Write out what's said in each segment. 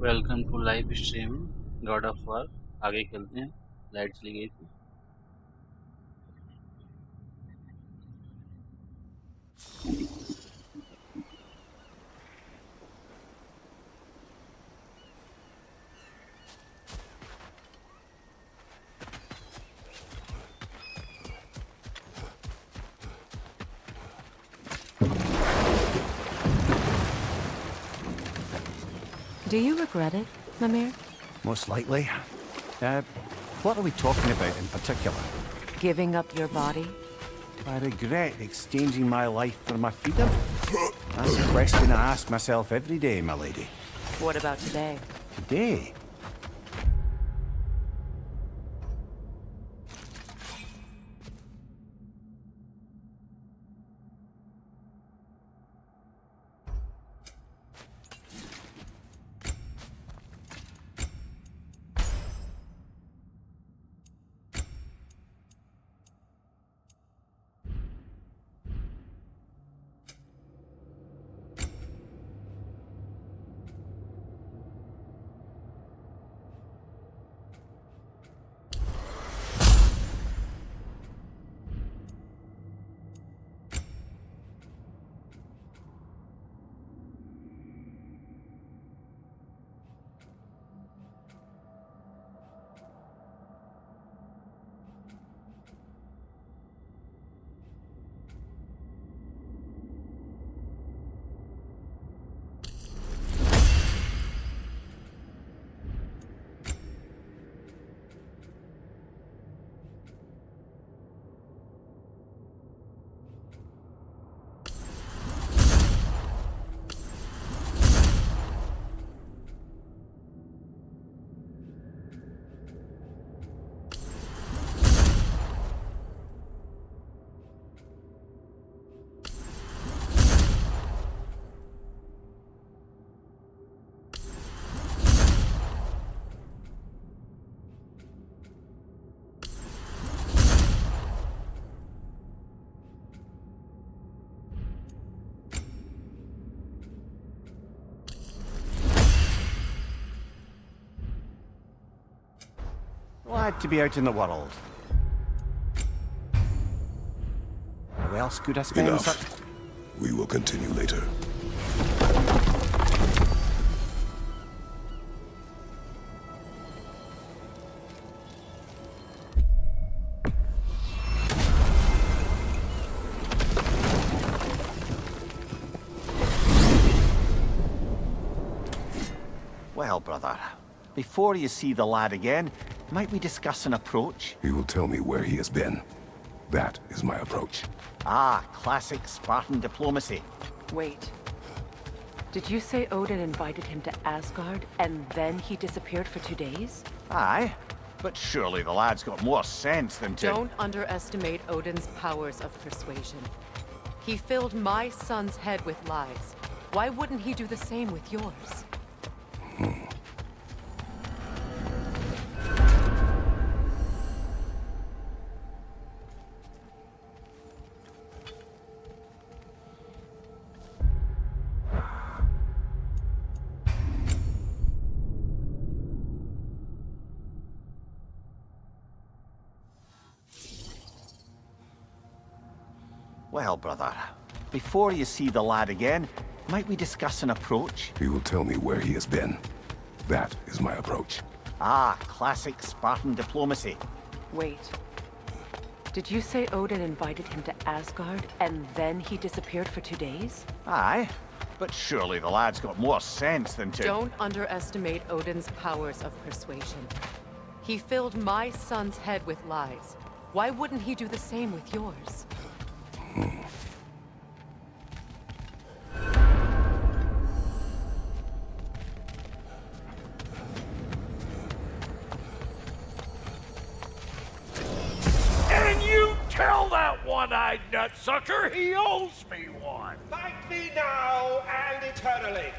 Welcome to live stream God of War. आगे खेलते हैं। लाइट चली गई थी। Do you regret it, Mimir? Most likely. What are we talking about in particular? Giving up your body? I regret exchanging my life for my freedom? That's a question I ask myself every day, my lady. What about today? Today? Glad to be out in the world. How else could I spend Enough. such... We will continue later. Well, brother, before you see the lad again, might we discuss an approach? He will tell me where he has been. That is my approach. Ah, classic Spartan diplomacy. Wait. Did you say Odin invited him to Asgard, and then he disappeared for 2 days? Aye, but surely the lad's got more sense than to... Don't underestimate Odin's powers of persuasion. He filled my son's head with lies. Why wouldn't he do the same with yours? Well, brother, before you see the lad again, might we discuss an approach? He will tell me where he has been. That is my approach. Ah, classic Spartan diplomacy. Wait. Did you say Odin invited him to Asgard, and then he disappeared for 2 days? Aye, but surely the lad's got more sense than to... Don't underestimate Odin's powers of persuasion. He filled my son's head with lies. Why wouldn't he do the same with yours? And you tell that one-eyed nutsucker he owes me one. Thank me now and eternally.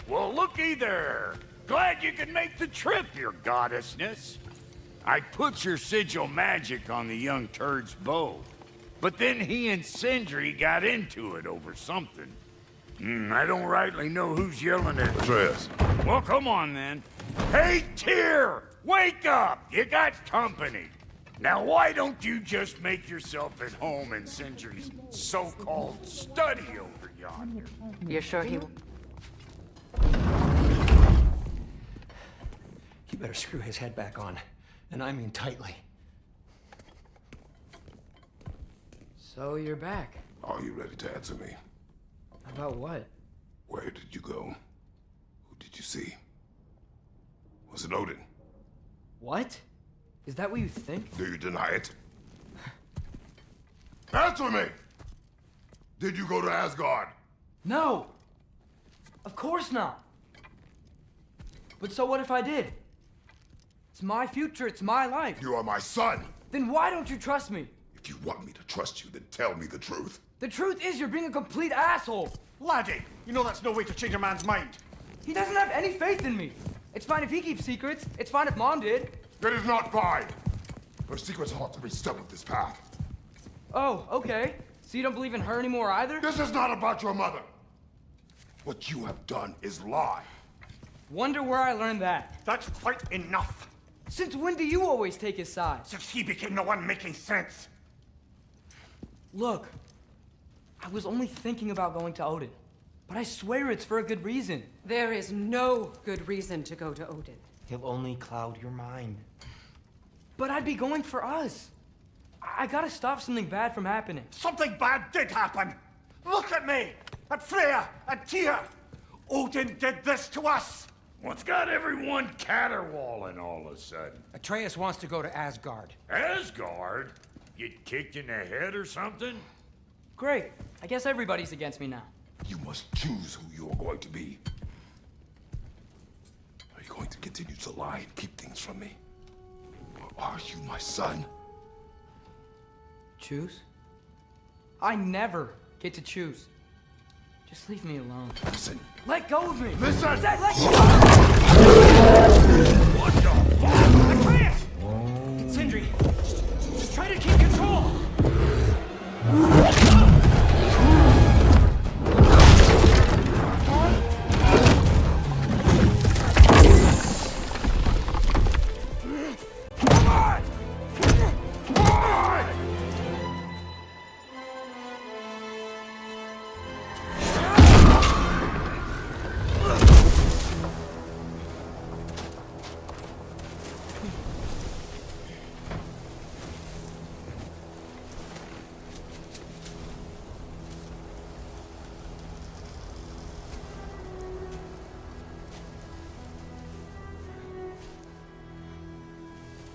Well, looky there. Glad you can make the trip, your goddessness. I put your sigil magic on the young turd's bow, but then he and Sindri got into it over something. I don't rightly know who's yelling at me. Atreus. Well, come on then. Hey, Tyr! Wake up! You got company. Now, why don't you just make yourself at home in Sindri's so-called study over yonder? You're sure he... You better screw his head back on. And I mean tightly. So you're back. Are you ready to answer me? About what? Where did you go? Who did you see? Was it Odin? What? Is that what you think? Do you deny it? Answer me! Did you go to Asgard? No! Of course not! But so what if I did? It's my future, it's my life. You are my son! Then why don't you trust me? If you want me to trust you, then tell me the truth. The truth is you're being a complete asshole! Laddie, you know that's no way to change a man's mind. He doesn't have any faith in me. It's fine if he keeps secrets. It's fine if Mom did. It is not fine! Her secrets ought to be stuck with this path. Oh, okay. So you don't believe in her anymore either? This is not about your mother! What you have done is lie. Wonder where I learned that. That's quite enough. Since when do you always take his side? Since he became the one making sense. Look, I was only thinking about going to Odin. But I swear it's for a good reason. There is no good reason to go to Odin. He'll only cloud your mind. But I'd be going for us. I gotta stop something bad from happening. Something bad did happen. Look at me, at Freya, at Tyr. Odin did this to us. What's got everyone caterwauling all of a sudden? Atreus wants to go to Asgard. Asgard? Get kicked in the head or something? Great. I guess everybody's against me now. You must choose who you are going to be. Are you going to continue to lie and keep things from me? Or are you my son? Choose? I never get to choose. Just leave me alone. Listen. Let go of me! Listen! I said let go! What the fuck? Atreus! Sindri, just try to keep control.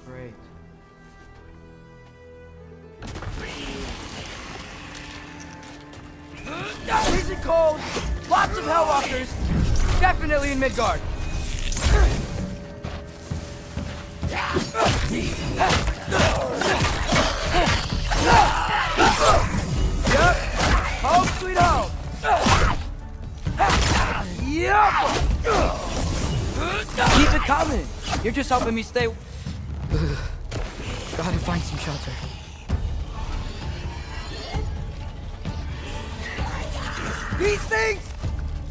Great. Freezing cold, lots of Hellwalkers, definitely in Midgard. Yep, home sweet home. Yep. Keep it coming. You're just helping me stay. Gotta find some shelter. These things!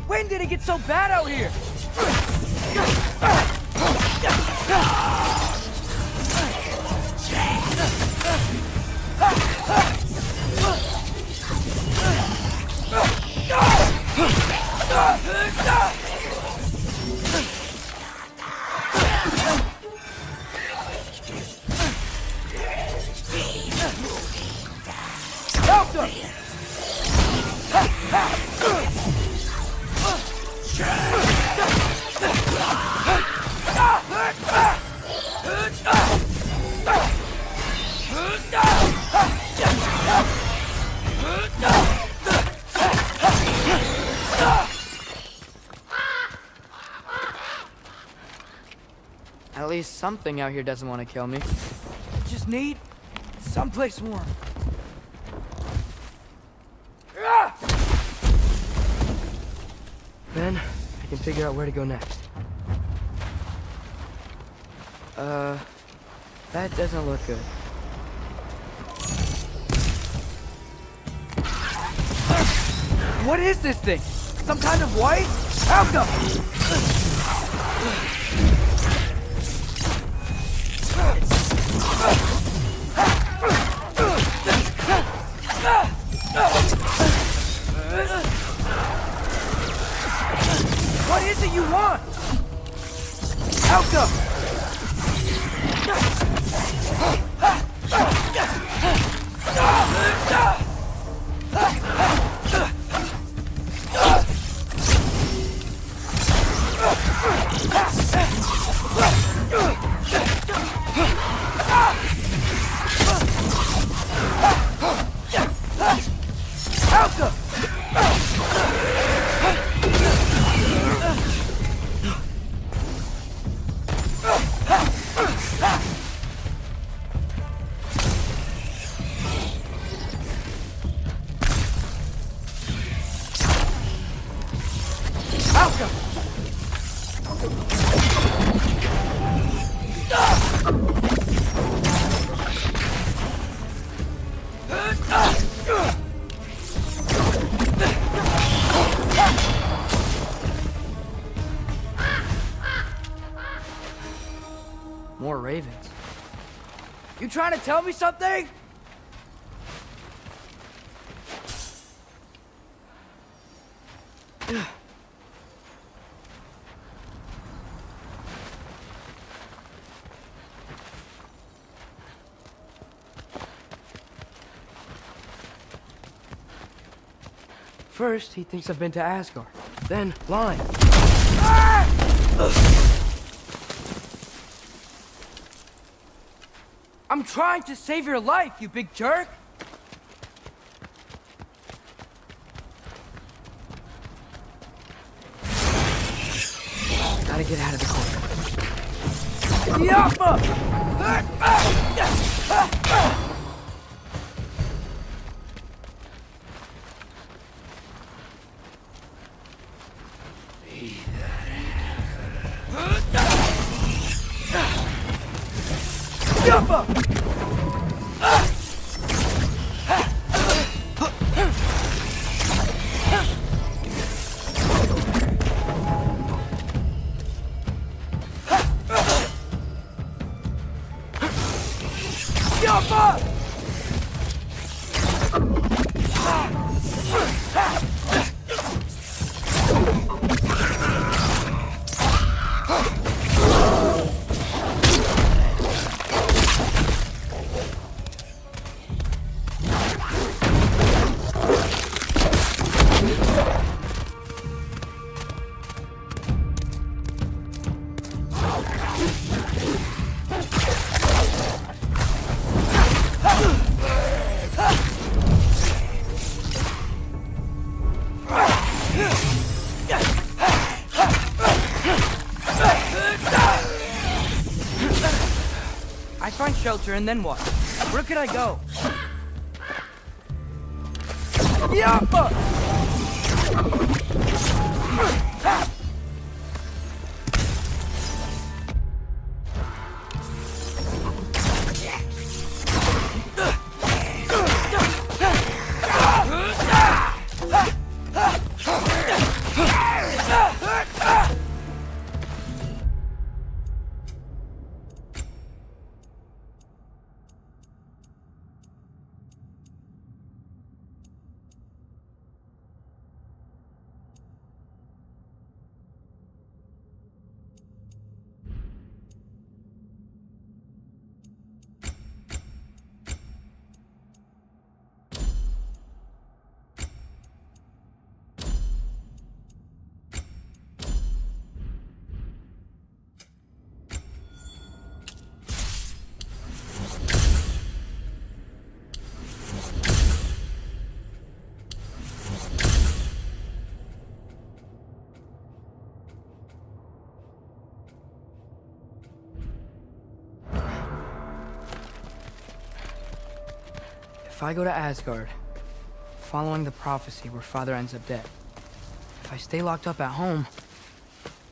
When did it get so bad out here? Help them! At least something out here doesn't want to kill me. Just need someplace warm. Then I can figure out where to go next. That doesn't look good. What is this thing? Some kind of white? Helga! What is it you want? Helga! More ravens. You trying to tell me something? First, he thinks I've been to Asgard. Then, lying. I'm trying to save your life, you big jerk! Gotta get out of the corner. Yappa! I find shelter and then what? Where could I go? Yappa! If I go to Asgard, following the prophecy where Father ends up dead, if I stay locked up at home,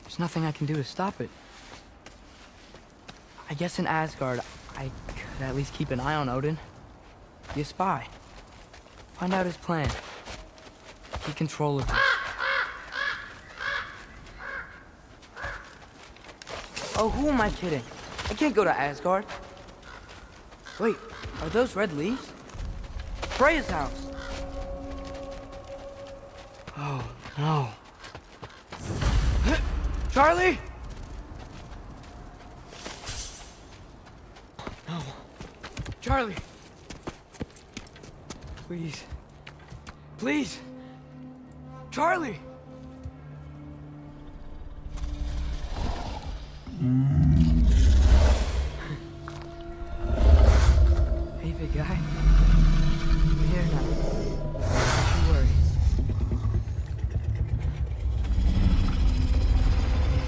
there's nothing I can do to stop it. I guess in Asgard, I could at least keep an eye on Odin. Be a spy. Find out his plan. Take control of this. Oh, who am I kidding? I can't go to Asgard. Wait, are those red leaves? Freya's house! Oh, no. Charlie! No. Charlie! Please. Please! Charlie! Hey, big guy. I'm here now. Don't worry.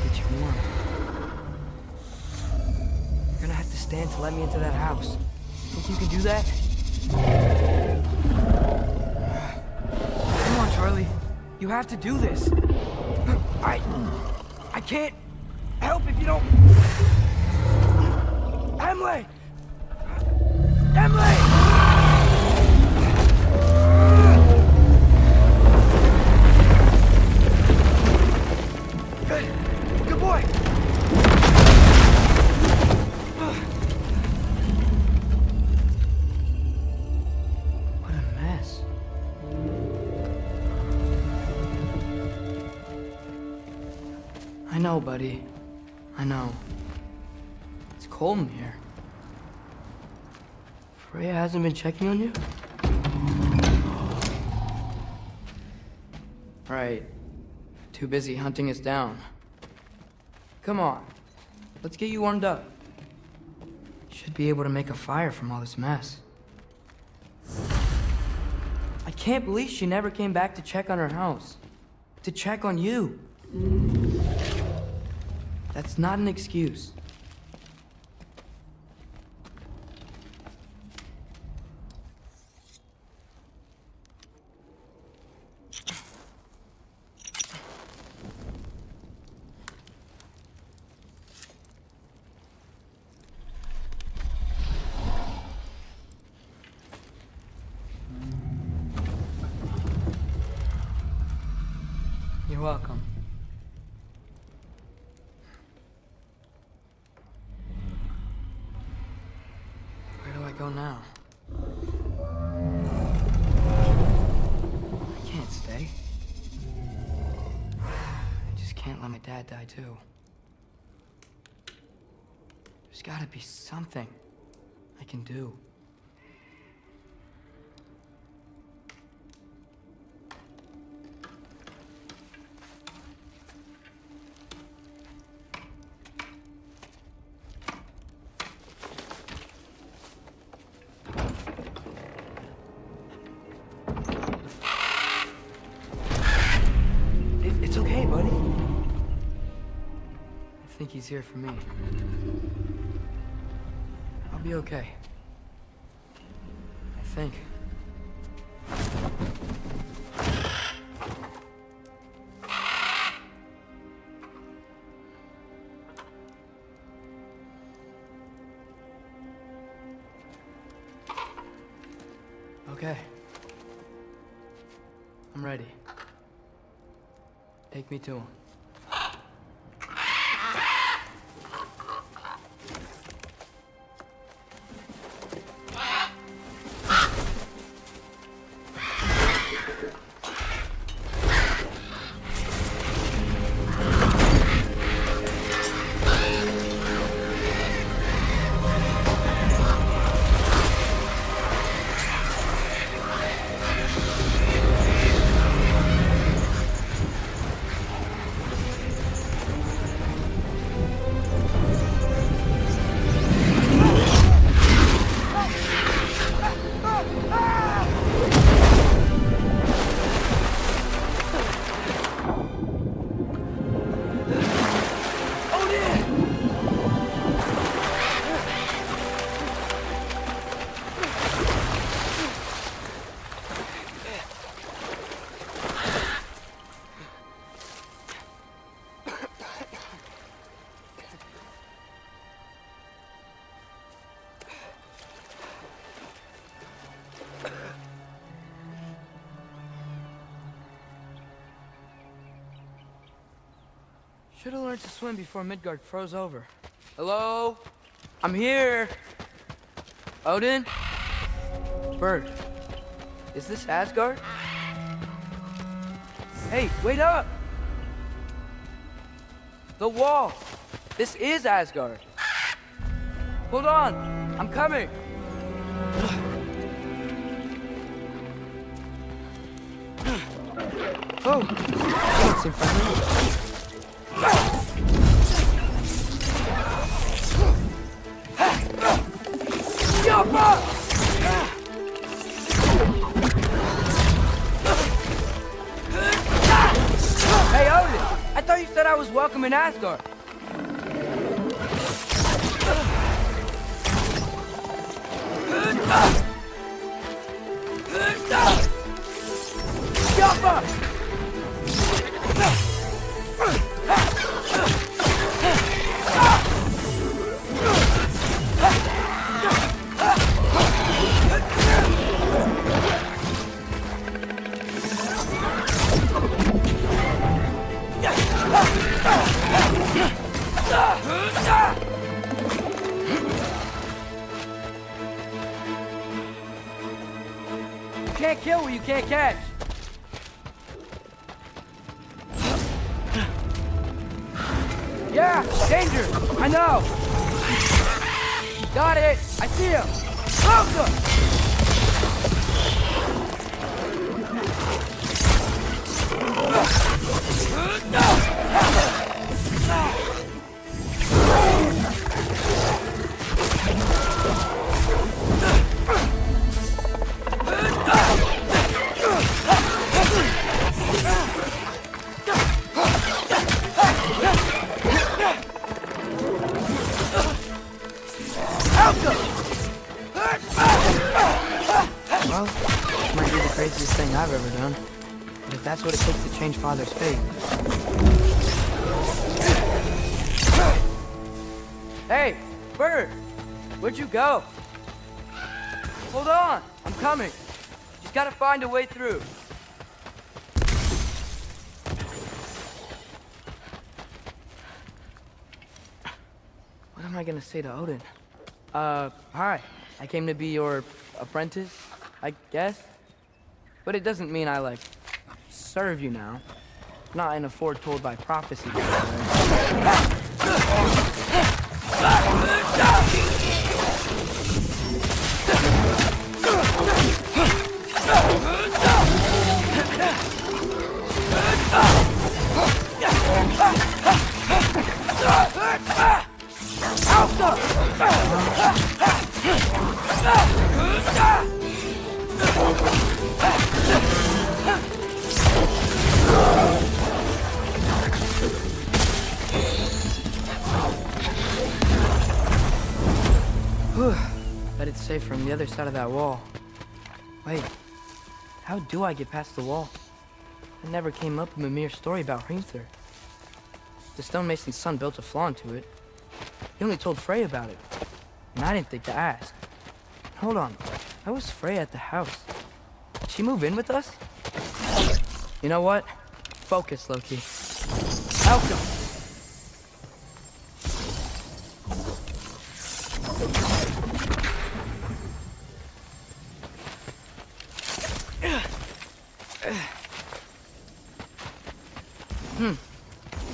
Get you warm. You're gonna have to stand to let me into that house. Think you can do that? Come on, Charlie. You have to do this. I can't help if you don't... Emily! Emily! Good boy! What a mess. I know, buddy. I know. It's cold in here. Freya hasn't been checking on you? Right. Too busy hunting us down. Come on. Let's get you warmed up. Should be able to make a fire from all this mess. I can't believe she never came back to check on her house. To check on you. That's not an excuse. You're welcome. Where do I go now? I can't stay. I just can't let my dad die too. There's gotta be something I can do. It's okay, buddy. I think he's here for me. I'll be okay. I think. Okay. I'm ready. Take me to him. Should have learned to swim before Midgard froze over. Hello? I'm here. Odin? Bird. Is this Asgard? Hey, wait up! The wall! This is Asgard! Hold on! I'm coming! Oh! That don't seem friendly. Hey, Odin! I thought you said I was welcome in Asgard. Jump! You can't kill what you can't catch. Yeah, danger! I know! Got it! I see him! Closer! Well, this might be the craziest thing I've ever done. But if that's what it takes to change Father's fate. Hey, Bird! Where'd you go? Hold on! I'm coming! Just gotta find a way through. What am I gonna say to Odin? Hi. I came to be your apprentice, I guess? But it doesn't mean I, like, serve you now. Not in a foretold by prophecy. Bet it's safe from the other side of that wall. Wait, how do I get past the wall? It never came up in Mimir's story about Hrimthur. The stonemason's son built a flaw into it. He only told Frey about it, and I didn't think to ask. Hold on, how was Frey at the house? Did she move in with us? You know what? Focus, Loki. Welcome.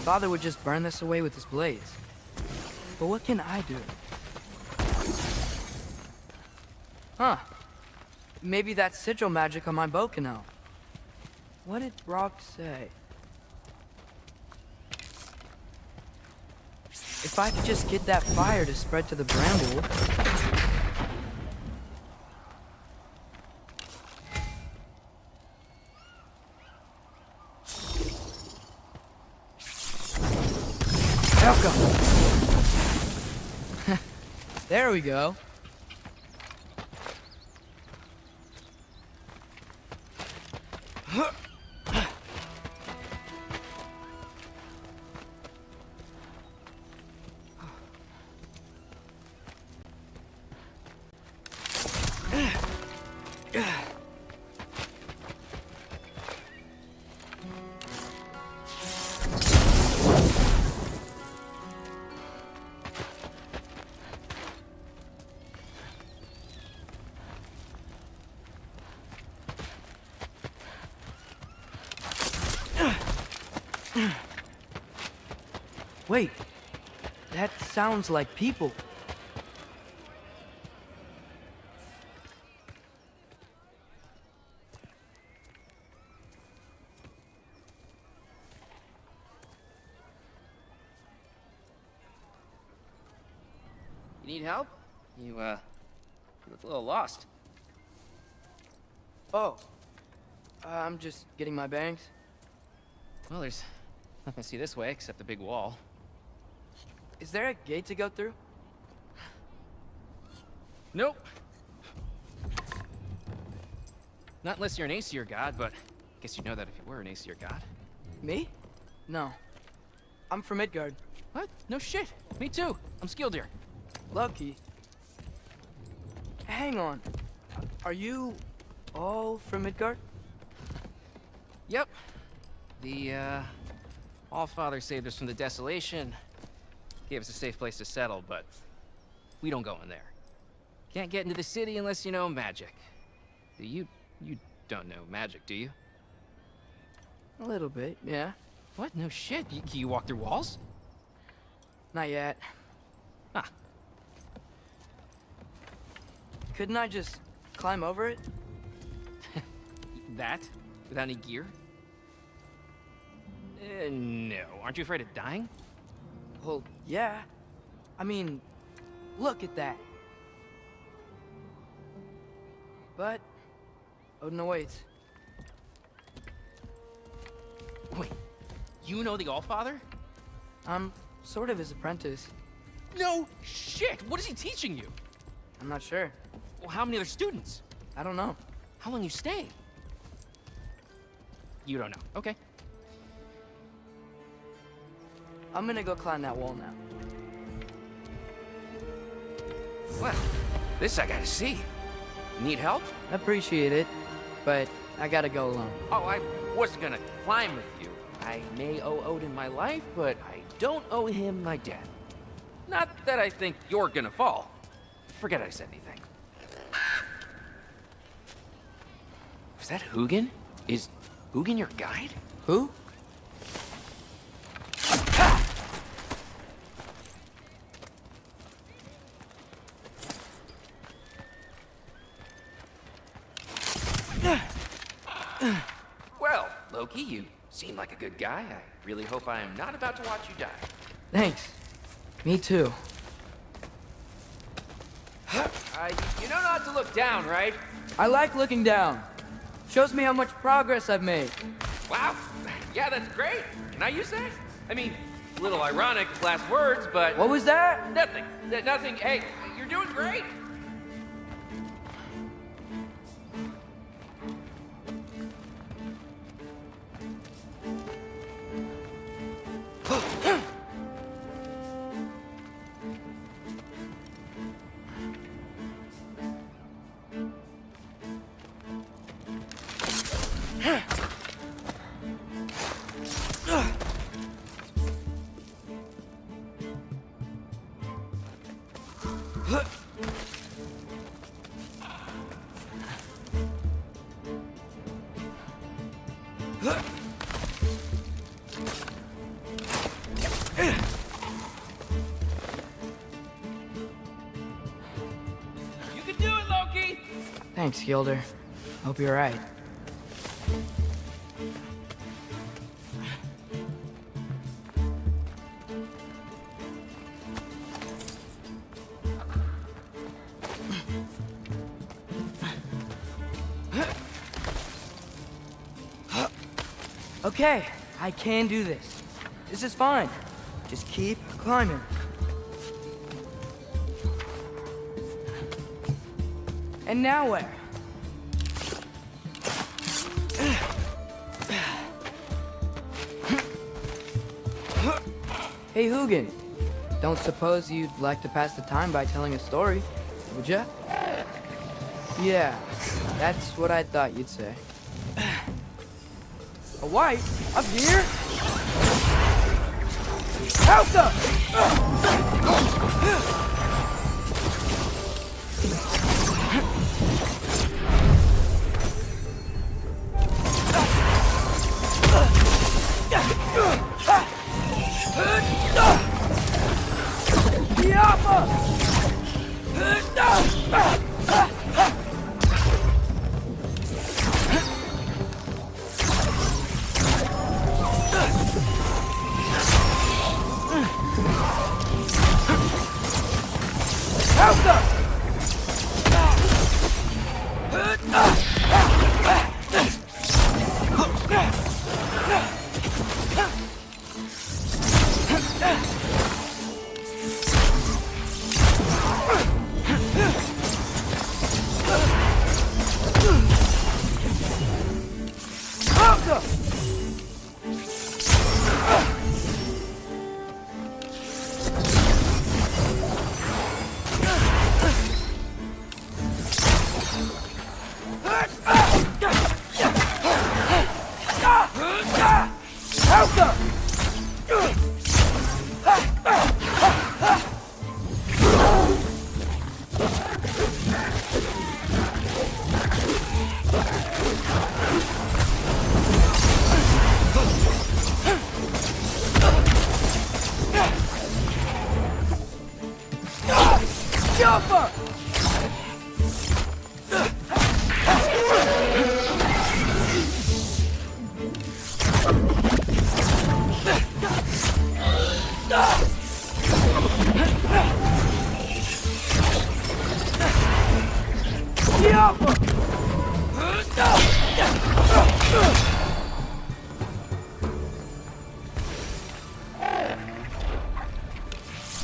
Father would just burn this away with his blades. But what can I do? Huh. Maybe that sigil magic on my bow can help. What did Brock say? If I could just get that fire to spread to the bramble... Welcome! There we go. Wait, that sounds like people. You need help? You look a little lost. Oh, I'm just getting my bangs. Well, there's nothing to see this way except the big wall. Is there a gate to go through? Nope. Not unless you're an Aesir god, but I guess you'd know that if you were an Aesir god. Me? No. I'm from Midgard. What? No shit. Me too. I'm skilled here. Lucky. Hang on. Are you all from Midgard? Yep. The, Allfather saved us from the desolation. Gave us a safe place to settle, but we don't go in there. Can't get into the city unless you know magic. You don't know magic, do you? A little bit, yeah. What? No shit. You walk through walls? Not yet. Ah. Couldn't I just climb over it? That? Without any gear? No. Aren't you afraid of dying? Well, yeah. I mean, look at that. But Odin awaits. Wait, you know the Allfather? I'm sort of his apprentice. No shit! What is he teaching you? I'm not sure. Well, how many other students? I don't know. How long you stay? You don't know. Okay. I'm gonna go climb that wall now. Well, this I gotta see. Need help? Appreciate it, but I gotta go alone. Oh, I wasn't gonna climb with you. I may owe Odin my life, but I don't owe him my death. Not that I think you're gonna fall. Forget I said anything. Was that Hugin? Is Hugin your guide? Who? Well, Loki, you seem like a good guy. I really hope I am not about to watch you die. Thanks. Me too. You know not to look down, right? I like looking down. Shows me how much progress I've made. Wow. Yeah, that's great. Can I use that? I mean, a little ironic last words, but... What was that? Nothing. Nothing. Hey, you're doing great. You can do it, Loki! Thanks, Gilder. Hope you're right. Okay, I can do this. This is fine. Just keep climbing. And now where? Hey, Hugin. Don't suppose you'd like to pass the time by telling a story, would ya? Yeah, that's what I thought you'd say. A wife? Up here? Alta!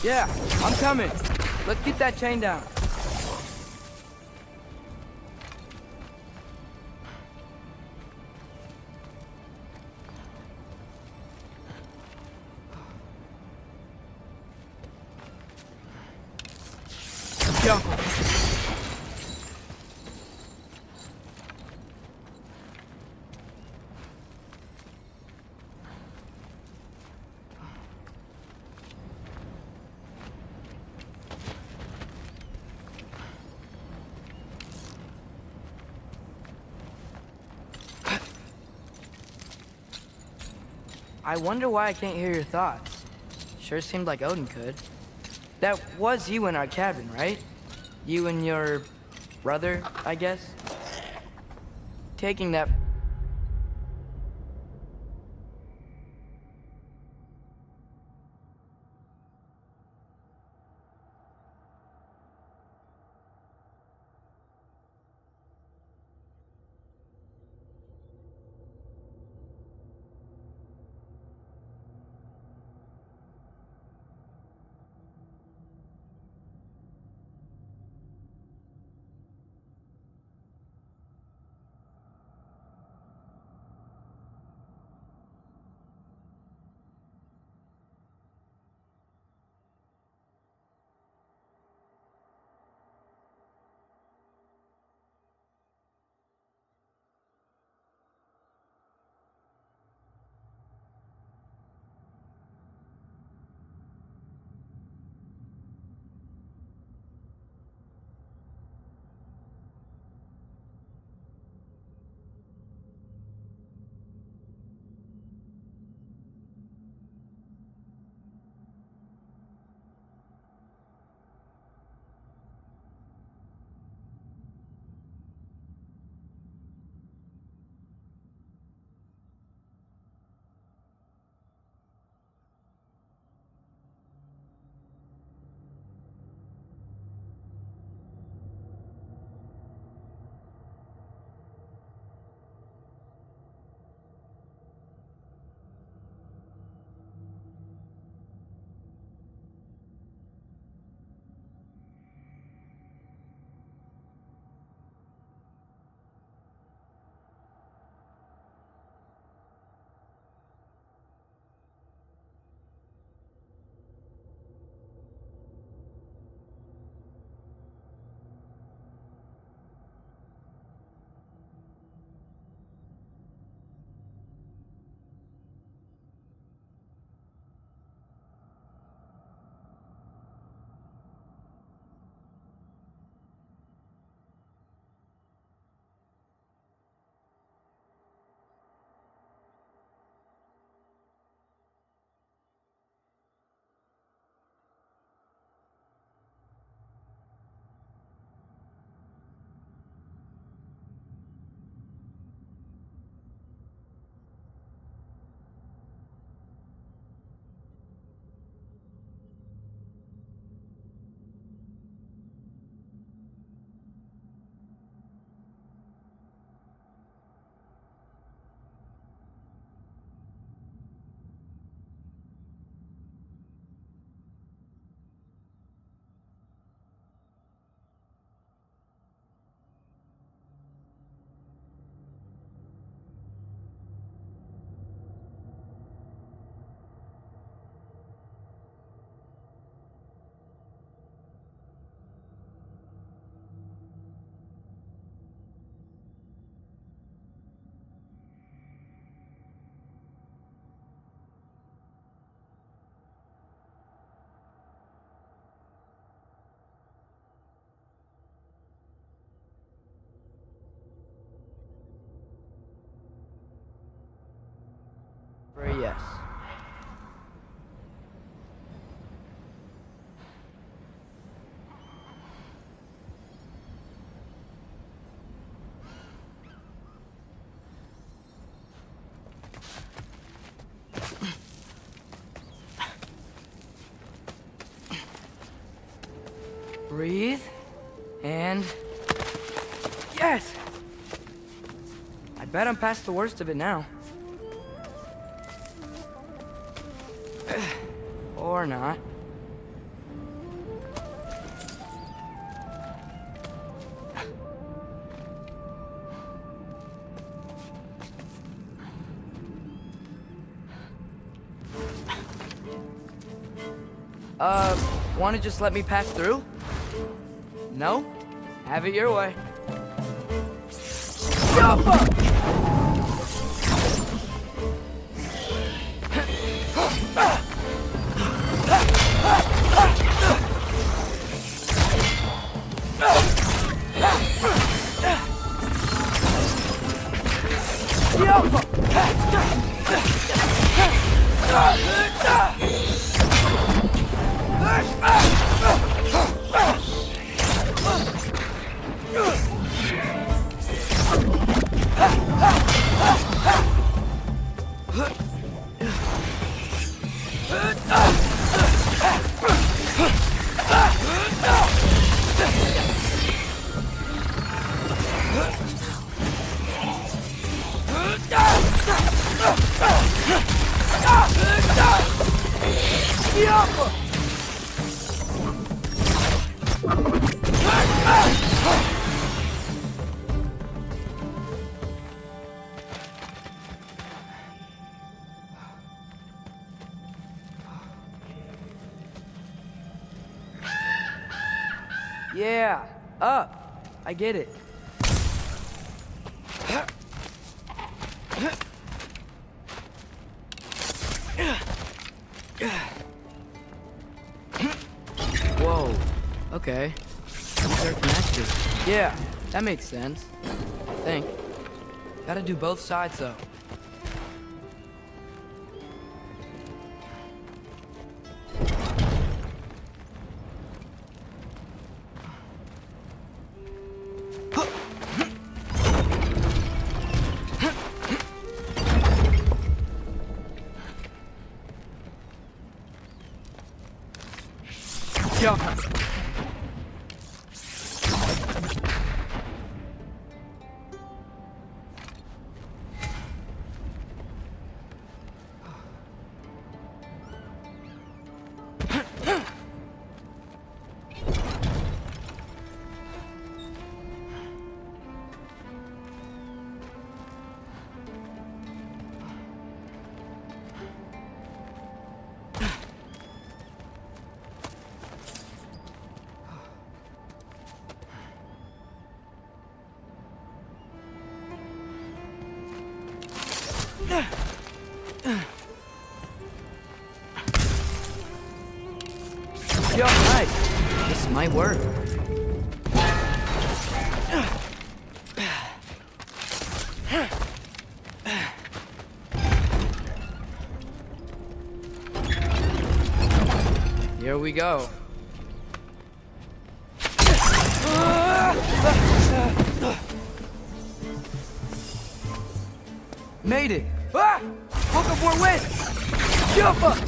Yeah, I'm coming. Let's get that chain down. Go. I wonder why I can't hear your thoughts. Sure seemed like Odin could. That was you in our cabin, right? You and your brother, I guess? Taking that... For a yes. Breathe. And... Yes! I bet I'm past the worst of it now. Or not. Wanna just let me pass through? No? Have it your way. Jump up! Yeah, up. I get it. Whoa. Okay. They're connected. Yeah, that makes sense. I think. Gotta do both sides though. Yo, nice. This might work. Here we go. Made it. Ah! Woke up more wind. Jump up.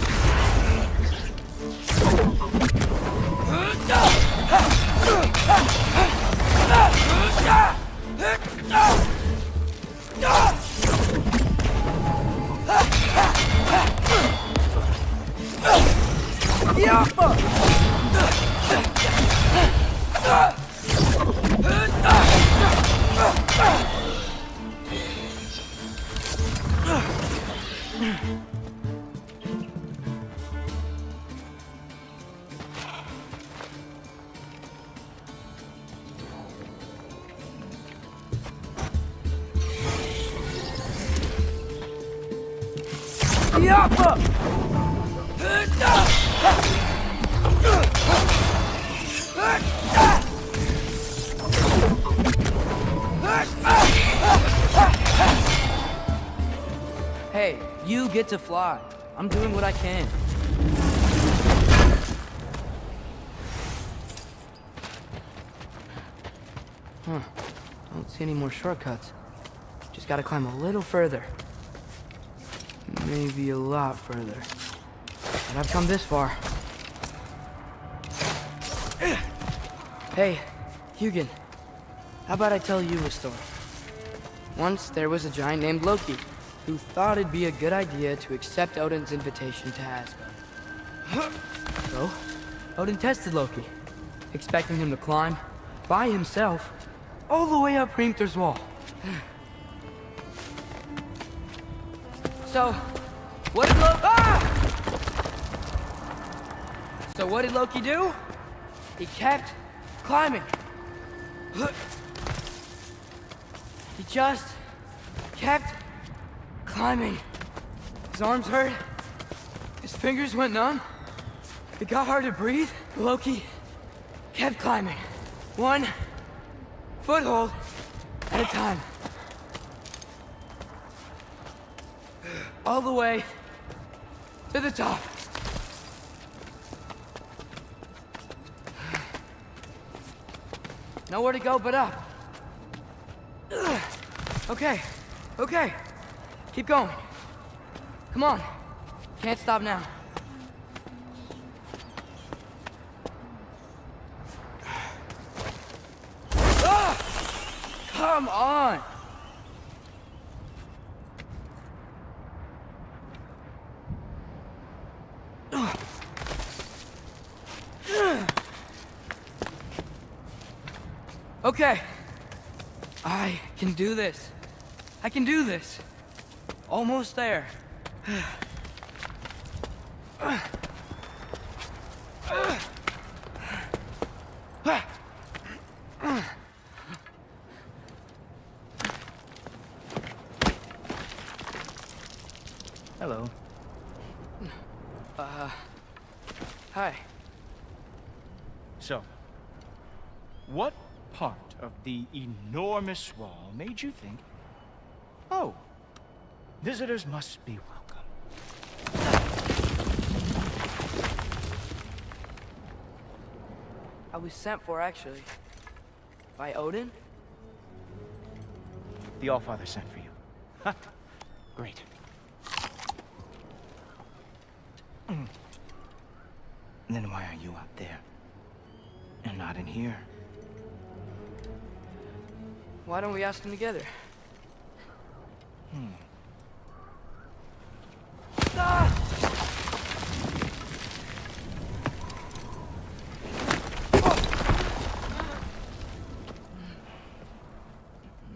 Hey, you get to fly. I'm doing what I can. Huh. Don't see any more shortcuts. Just gotta climb a little further. Maybe a lot further. But I've come this far. Hey, Hugin. How about I tell you a story? Once there was a giant named Loki, who thought it'd be a good idea to accept Odin's invitation to Asgard. So, Odin tested Loki, expecting him to climb, by himself, all the way up Hrimthur's wall. So, what did Loki do? He kept climbing. He just kept climbing. His arms hurt. His fingers went numb. It got hard to breathe. Loki kept climbing. One foothold at a time. All the way to the top. Nowhere to go but up. Okay, okay. Keep going. Come on. Can't stop now. Come on! Okay. I can do this. I can do this. Almost there. Hello. Hi. So, what part of the enormous wall made you think, oh, visitors must be welcome? I was sent for, actually. By Odin? The Allfather sent for you. Ha! Great. Then why are you up there? And not in here? Why don't we ask them together?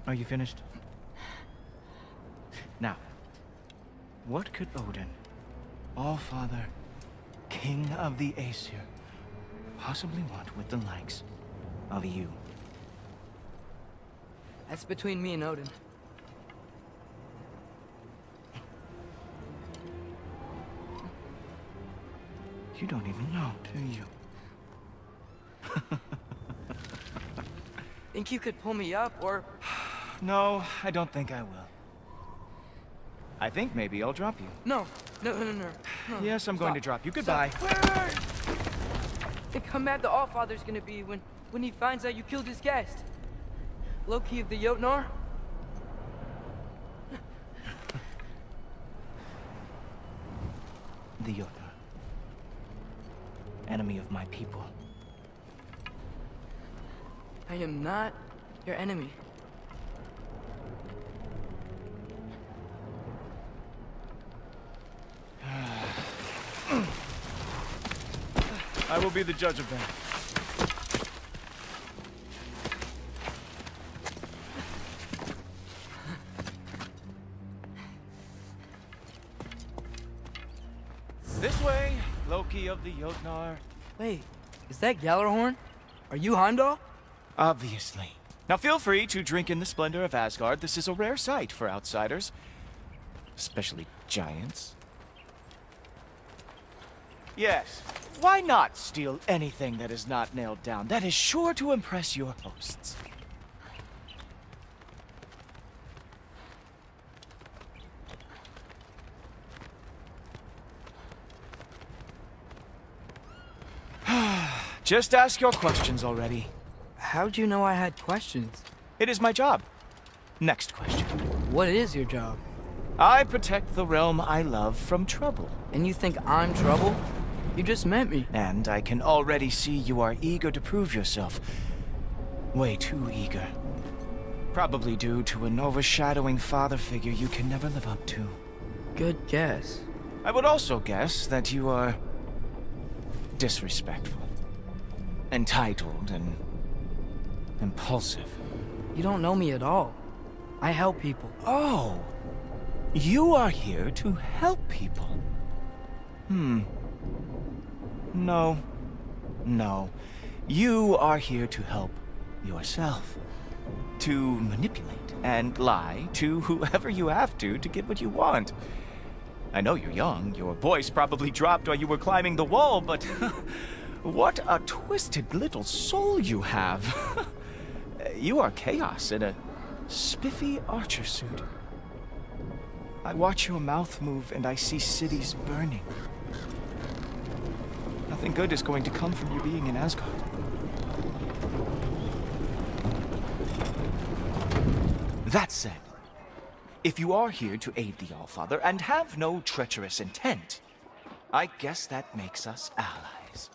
Are you finished? Now, what could Odin, Allfather, King of the Aesir, possibly want with the likes of you? That's between me and Odin. You don't even know, do you? Think you could pull me up, or... No, I don't think I will. I think maybe I'll drop you. No. No. Yes, I'm going to drop you. Goodbye. Wait. Think how mad the Allfather's gonna be when he finds out you killed his guest. Loki of the Jotnar? The Jotnar. Enemy of my people. I am not your enemy. I will be the judge of that. This way, Loki of the Jotnar. Wait, is that Gjallarhorn? Are you Heimdall? Obviously. Now feel free to drink in the splendor of Asgard. This is a rare sight for outsiders. Especially giants. Yes, why not steal anything that is not nailed down? That is sure to impress your hosts. Just ask your questions already. How'd you know I had questions? It is my job. Next question. What is your job? I protect the realm I love from trouble. And you think I'm trouble? You just met me. And I can already see you are eager to prove yourself. Way too eager. Probably due to an overshadowing father figure you can never live up to. Good guess. I would also guess that you are disrespectful, entitled, and impulsive. You don't know me at all. I help people. Oh, you are here to help people. No. You are here to help yourself. To manipulate and lie to whoever you have to get what you want. I know you're young. Your voice probably dropped while you were climbing the wall, but what a twisted little soul you have. You are chaos in a spiffy archer suit. I watch your mouth move and I see cities burning. Nothing good is going to come from you being in Asgard. That said, if you are here to aid the Allfather and have no treacherous intent, I guess that makes us allies.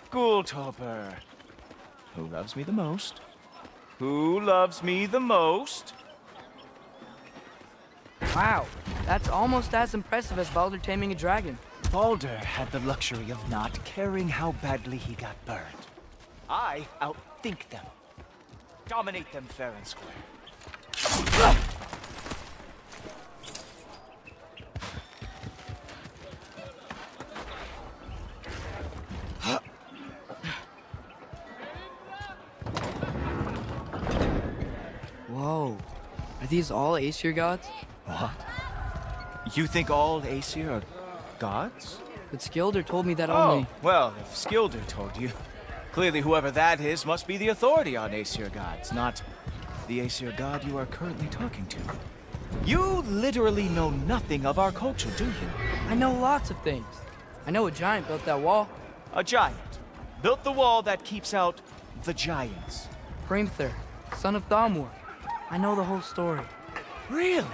Ghoultoper. Who loves me the most? Who loves me the most? Wow, that's almost as impressive as Baldur taming a dragon. Baldur had the luxury of not caring how badly he got burned. I outthink them. Dominate them fair and square. Whoa. Are these all Aesir gods? What? You think all Aesir are gods? But Skilder told me that Oh, only... well, if Skilder told you, clearly whoever that is must be the authority on Aesir gods, not the Aesir god you are currently talking to. You literally know nothing of our culture, do you? I know lots of things. I know a giant built that wall. A giant built the wall that keeps out the giants. Hrimthur, son of Thamur. I know the whole story. Really?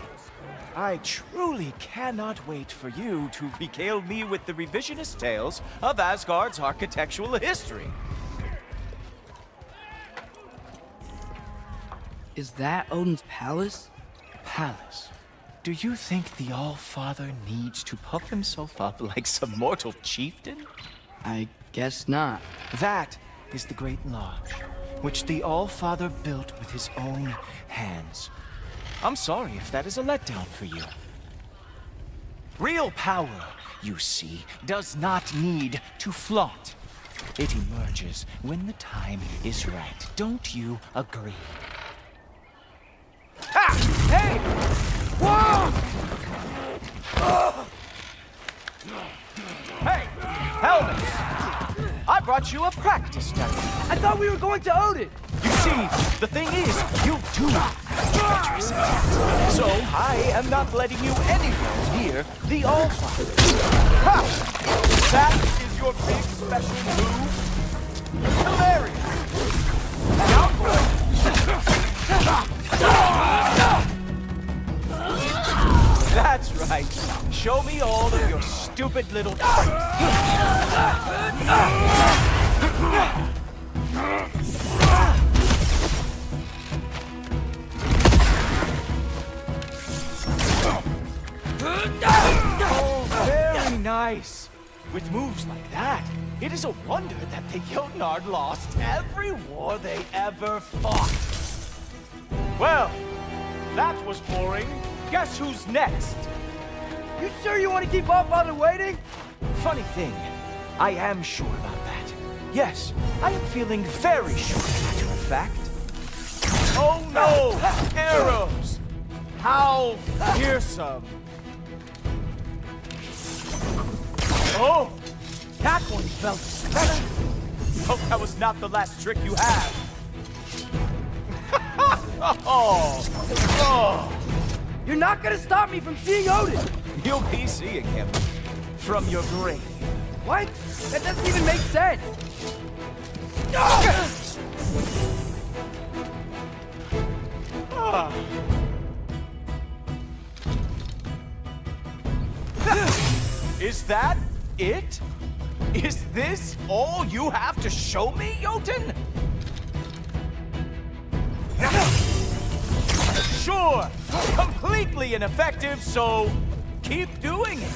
I truly cannot wait for you to regale me with the revisionist tales of Asgard's architectural history. Is that Odin's palace? Palace? Do you think the All-Father needs to puff himself up like some mortal chieftain? I guess not. That is the Great Lodge, which the All-Father built with his own hands. I'm sorry if that is a letdown for you. Real power, you see, does not need to flaunt. It emerges when the time is right. Don't you agree? Ha! Hey! Whoa! Hey! Helmet! I brought you a practice study. I thought we were going to Odin! You see, the thing is, you do have treacherous intent. So I am not letting you anywhere near the All-Father. Ha! That is your big special move? Hilarious! Now That's right. Show me all of your stupid little tricks. Oh, very nice. With moves like that, it is a wonder that the Jotnard lost every war they ever fought. Well, that was boring. Guess who's next? You sure you want to keep Allfather waiting? Funny thing, I am sure about that. Yes, I am feeling very sure, matter of fact. Oh no! Arrows! How fearsome! Oh! That one felt special! Hope that was not the last trick you have. Oh! You're not gonna stop me from seeing Odin! You'll be seeing him from your grave. What? That doesn't even make sense! Is that it? Is this all you have to show me, Jotun? Sure, completely ineffective, so keep doing it.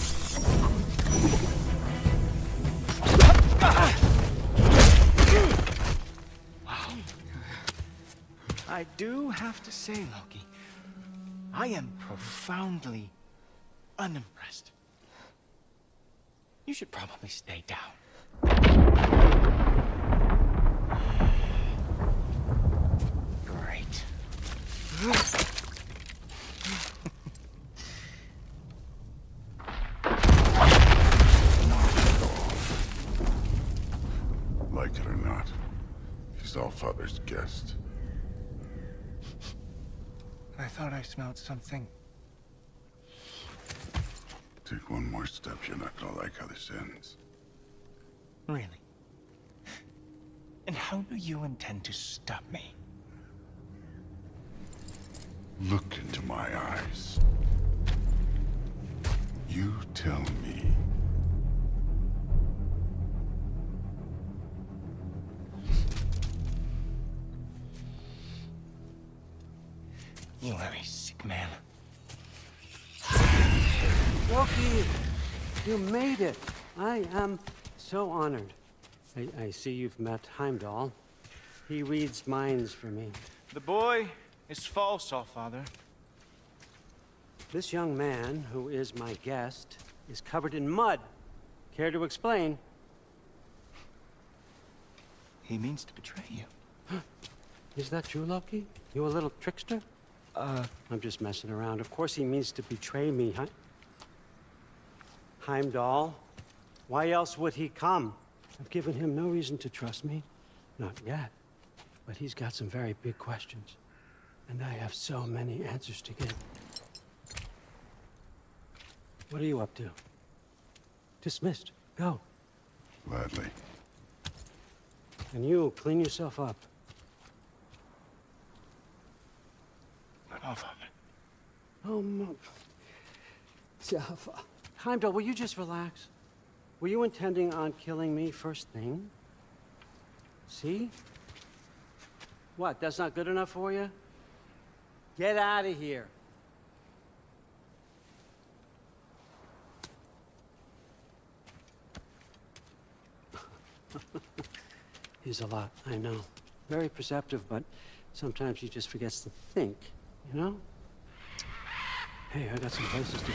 Wow. I do have to say, Loki, I am profoundly unimpressed. You should probably stay down. Great. Like it or not, he's Allfather's guest. I thought I smelled something. Take one more step, you're not gonna like how this ends. Really? And how do you intend to stop me? Look into my eyes. You tell me. You are a sick man. Loki, you made it. I am so honored. I see you've met Heimdall. He reads minds for me. The boy is false, Allfather. This young man, who is my guest, is covered in mud. Care to explain? He means to betray you. Is that true, Loki? You a little trickster? I'm just messing around. Of course he means to betray me, huh? Heimdall? Why else would he come? I've given him no reason to trust me. Not yet. But he's got some very big questions. And I have so many answers to give. What are you up to? Dismissed. Go. Gladly. And you, clean yourself up. But Allfather. Oh, no. Heimdall, will you just relax? Were you intending on killing me first thing? See? What, that's not good enough for you? Get out of here. He's a lot, I know. Very perceptive, but sometimes he just forgets to think, you know? Hey, I got some places to be.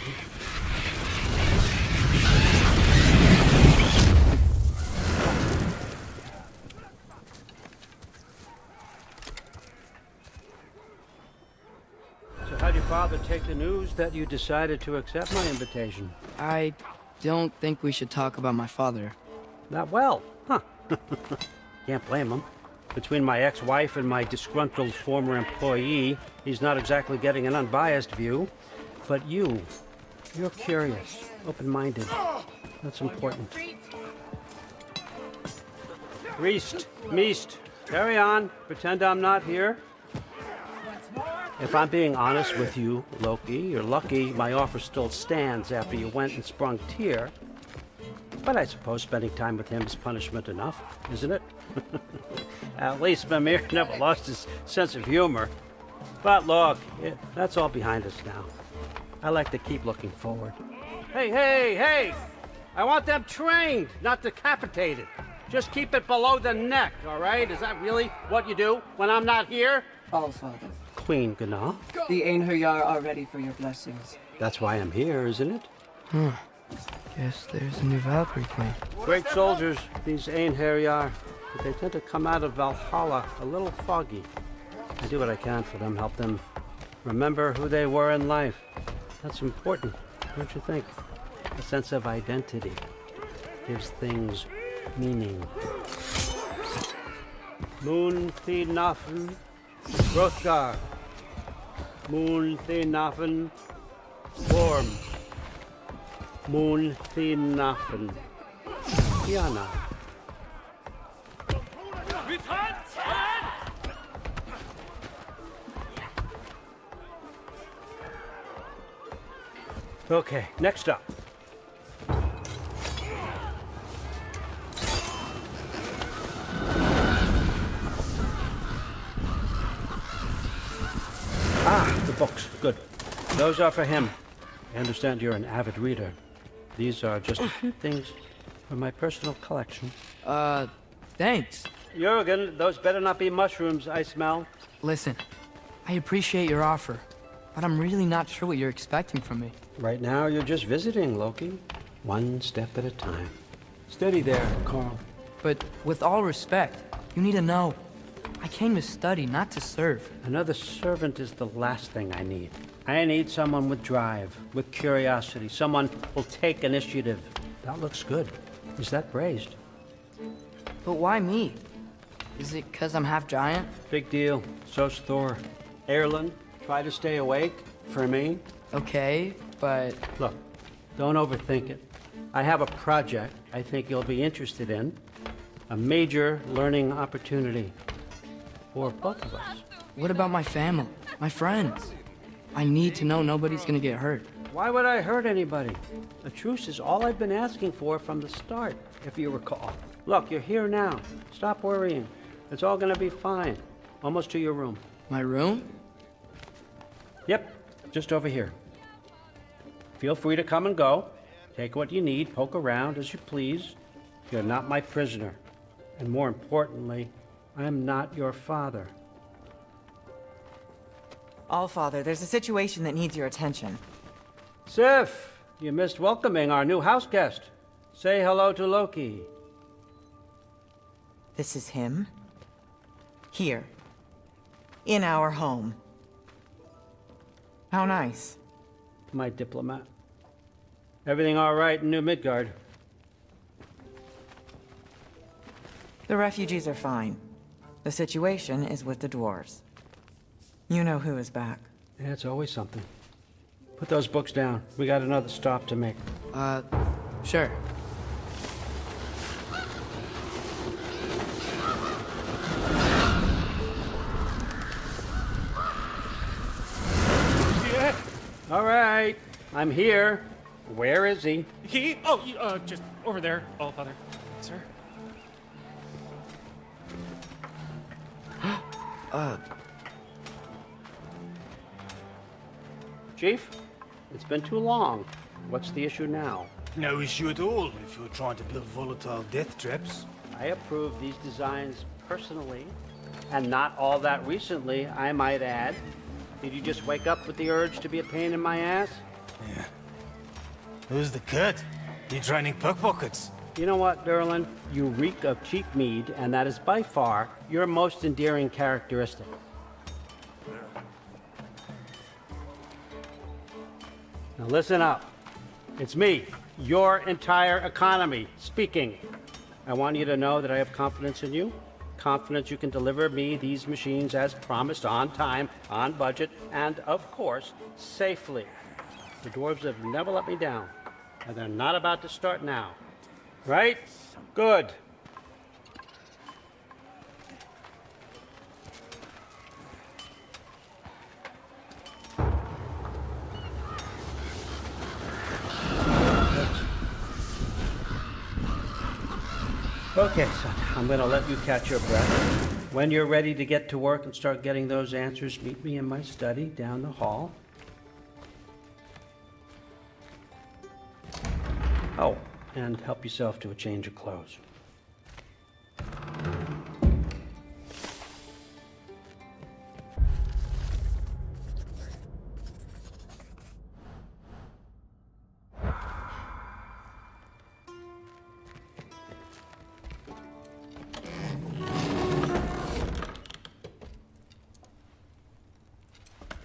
So how'd your father take the news that you decided to accept my invitation? I don't think we should talk about my father. Not well, huh? Can't blame him. Between my ex-wife and my disgruntled former employee, he's not exactly getting an unbiased view. But you're curious, open-minded. That's important. Meest, carry on. Pretend I'm not here. If I'm being honest with you, Loki, you're lucky my offer still stands after you went and sprung Tyr. But I suppose spending time with him is punishment enough, isn't it? At least Mimir never lost his sense of humor. But look, that's all behind us now. I like to keep looking forward. Hey! I want them trained, not decapitated. Just keep it below the neck, all right? Is that really what you do when I'm not here? Allfather. Queen Gná. The Einherjar are ready for your blessings. That's why I'm here, isn't it? Guess there's a new Valkyrie queen. Great soldiers, these Einherjar. But they tend to come out of Valhalla a little foggy. I do what I can for them, help them remember who they were in life. That's important, don't you think? A sense of identity gives things meaning. Moon Thinafen, Hrothgar. Moon Thinafen, Worm. Moon Thinafen. Kiana. Okay, next up. Ah, the books. Good. Those are for him. I understand you're an avid reader. These are just a few things from my personal collection. Thanks. Jurgen, those better not be mushrooms I smell. Listen, I appreciate your offer, but I'm really not sure what you're expecting from me. Right now, you're just visiting, Loki. One step at a time. Steady there, Carl. But with all respect, you need to know, I came to study, not to serve. Another servant is the last thing I need. I need someone with drive, with curiosity, someone who'll take initiative. That looks good. Is that braised? But why me? Is it 'cause I'm half giant? Big deal. So's Thor. Erlen, try to stay awake for me. Okay, but... Look, don't overthink it. I have a project I think you'll be interested in. A major learning opportunity for both of us. What about my family? My friends? I need to know nobody's gonna get hurt. Why would I hurt anybody? A truce is all I've been asking for from the start, if you recall. Look, you're here now. Stop worrying. It's all gonna be fine. Almost to your room. My room? Yep, just over here. Feel free to come and go. Take what you need, poke around as you please. You're not my prisoner. And more importantly, I'm not your father. Allfather, there's a situation that needs your attention. Sif, you missed welcoming our new house guest. Say hello to Loki. This is him. Here. In our home. How nice. My diplomat. Everything all right in New Midgard? The refugees are fine. The situation is with the dwarves. You know who is back. Yeah, it's always something. Put those books down. We got another stop to make. Sure. Yeah. All right. I'm here. Where is he? Just over there, Allfather. Sir? Chief, it's been too long. What's the issue now? No issue at all if you're trying to build volatile death traps. I approve these designs personally, and not all that recently, I might add. Did you just wake up with the urge to be a pain in my ass? Yeah. Who's the cut? You training pickpockets? You know what, Derlin? You reek of cheap mead, and that is by far your most endearing characteristic. Now listen up. It's me, your entire economy, speaking. I want you to know that I have confidence in you. Confidence you can deliver me these machines as promised, on time, on budget, and of course, safely. The dwarves have never let me down, and they're not about to start now. Right? Good. Okay, son, I'm gonna let you catch your breath. When you're ready to get to work and start getting those answers, meet me in my study down the hall. Oh, and help yourself to a change of clothes.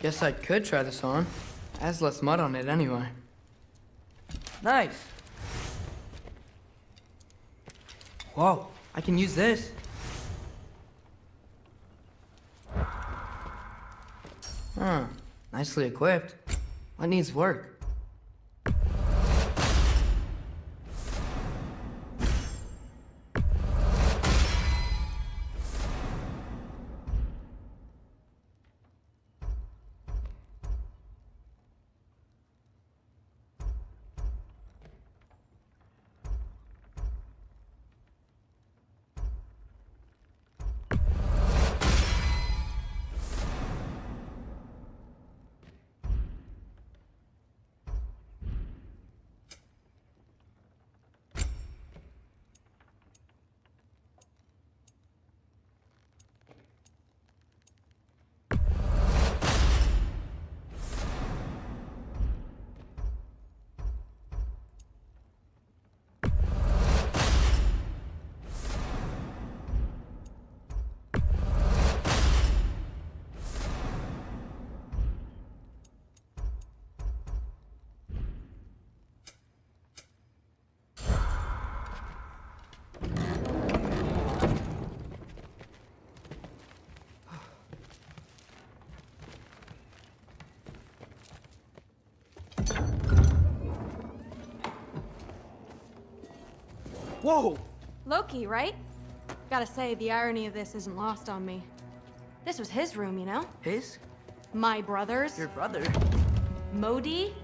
Guess I could try this on. Has less mud on it anyway. Nice. Whoa, I can use this. Huh, nicely equipped. What needs work? Whoa! Loki, right? Gotta say, the irony of this isn't lost on me. This was his room, you know? His? My brother's. Your brother? Modi?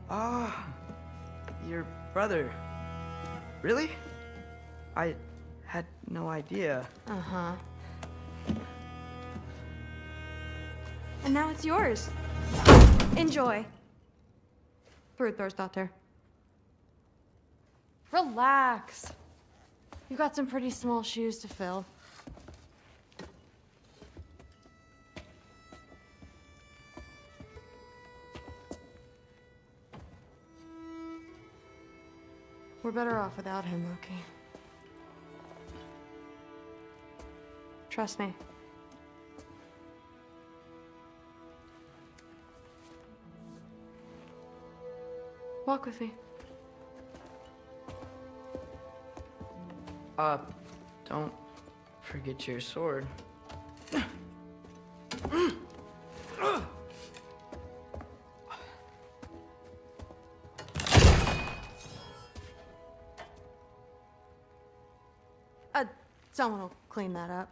Ah, your brother. Really? I had no idea. Uh-huh. And now it's yours. Enjoy. Daughter. Relax. You've got some pretty small shoes to fill. We're better off without him, Loki. Trust me. Walk with me. Don't forget your sword. Someone will clean that up.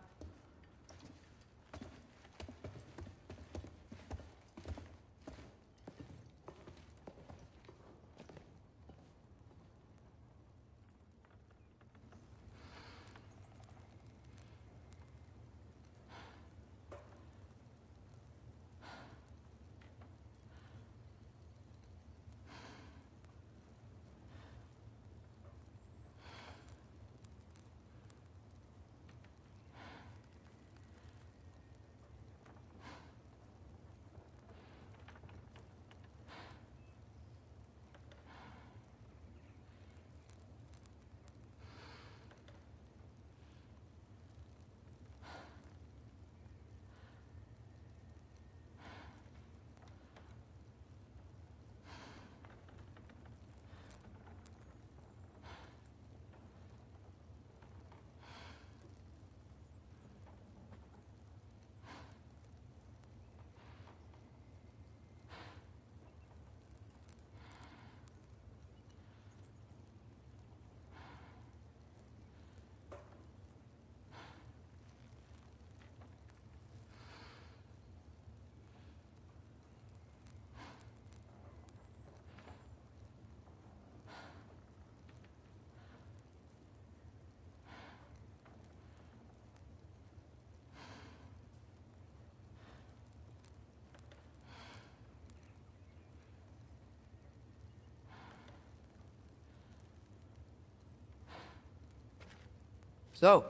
So,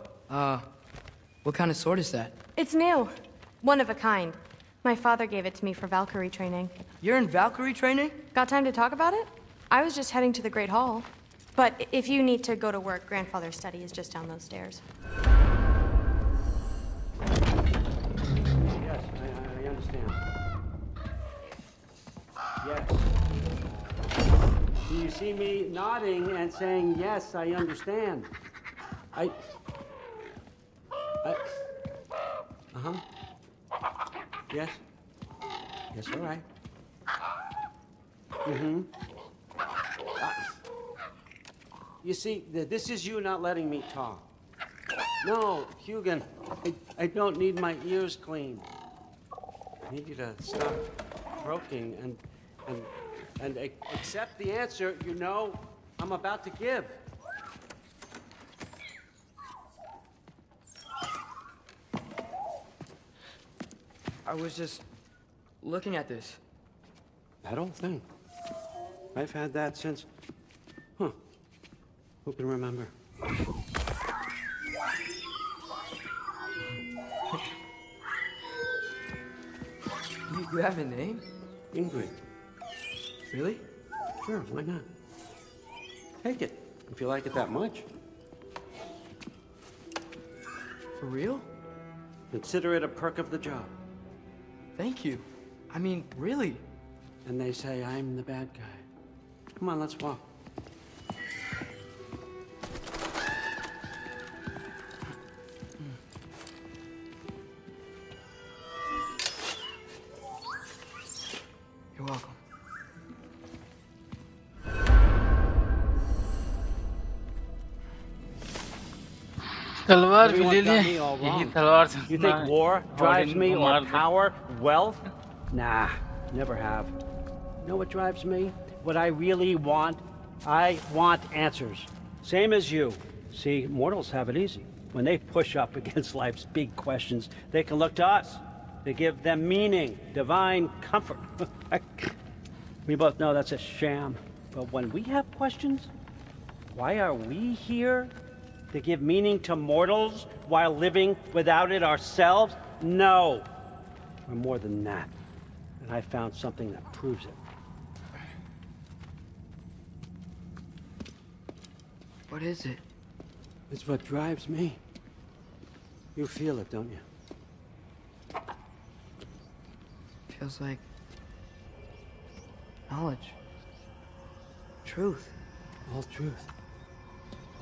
what kind of sword is that? It's new. One of a kind. My father gave it to me for Valkyrie training. You're in Valkyrie training? Got time to talk about it? I was just heading to the Great Hall. But if you need to go to work, Grandfather's study is just down those stairs. Yes, I understand. Yes. Do you see me nodding and saying, yes, I understand? Uh-huh. Yes. Yes, all right. Mm-hmm. You see, this is you not letting me talk. No, Hugin, I don't need my ears cleaned. I need you to stop croaking and accept the answer you know I'm about to give. I was just looking at this. That old thing. I've had that since... Huh. Who can remember? You have a name? Ingrid. Really? Sure, why not? Take it, if you like it that much. For real? Consider it a perk of the job. Thank you. I mean, really. And they say I'm the bad guy. Come on, let's walk. You're welcome. तलवार भी Everyone ले got लिए me all यही wrong. तलवार से You think war drives me, or मार दो power, wealth? Nah, never have. You know what drives me? What I really want? I want answers. Same as you. See, mortals have it easy. When they push up against life's big questions, they can look to us. They give them meaning, divine comfort. We both know that's a sham. But when we have questions, why are we here? To give meaning to mortals while living without it ourselves? No. We're more than that. And I found something that proves it. What is it? It's what drives me. You feel it, don't you? Feels like knowledge. Truth. All truth.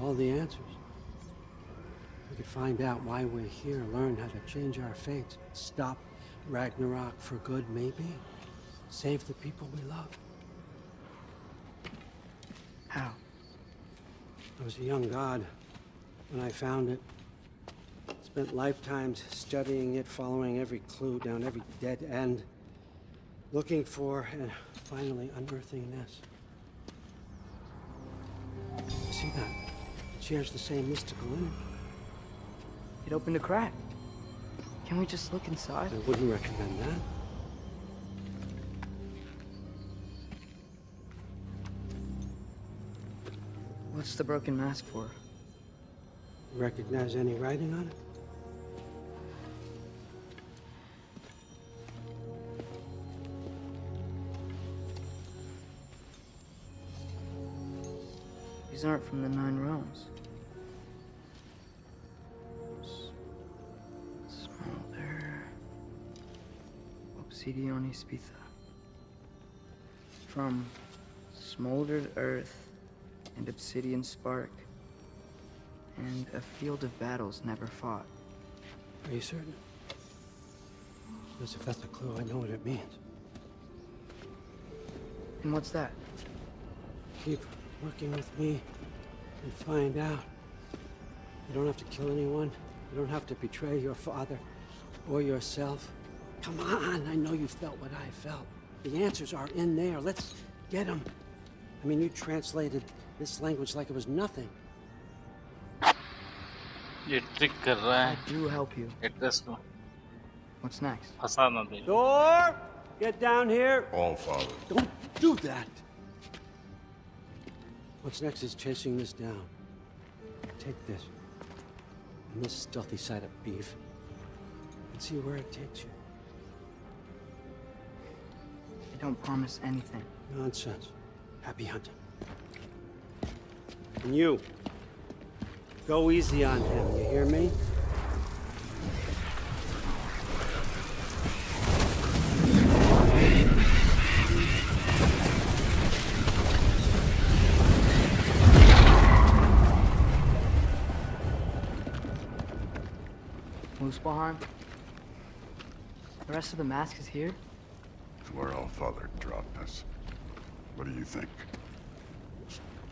All the answers. We could find out why we're here, learn how to change our fates, stop Ragnarok for good, maybe. Save the people we love. How? I was a young god when I found it. Spent lifetimes studying it, following every clue down every dead end, looking for and finally unearthing this. You see that? It shares the same mystical energy. It opened a crack. Can we just look inside? I wouldn't recommend that. What's the broken mask for? Recognize any writing on it? These aren't from the 9 realms. Smolder. Obsidione Spitha. From smoldered earth and obsidian spark, and a field of battles never fought. Are you certain? Because if that's a clue, I know what it means. And what's that? Keep working with me and find out. You don't have to kill anyone. You don't have to betray your father or yourself. Come on, I know you felt what I felt. The answers are in there. Let's get them. I mean, you translated this language like it was nothing. ये trick कर रहा है I do help you. Address को What's next? फंसा ना दे Thor, get down here. All father. Don't do that. What's next is chasing this down. Take this and this stealthy side of beef and see where it takes you. I don't promise anything. Nonsense. Happy hunting. And you, go easy on him, you hear me? Muspelheim? The rest of the mask is here? It's where all father dropped us. What do you think?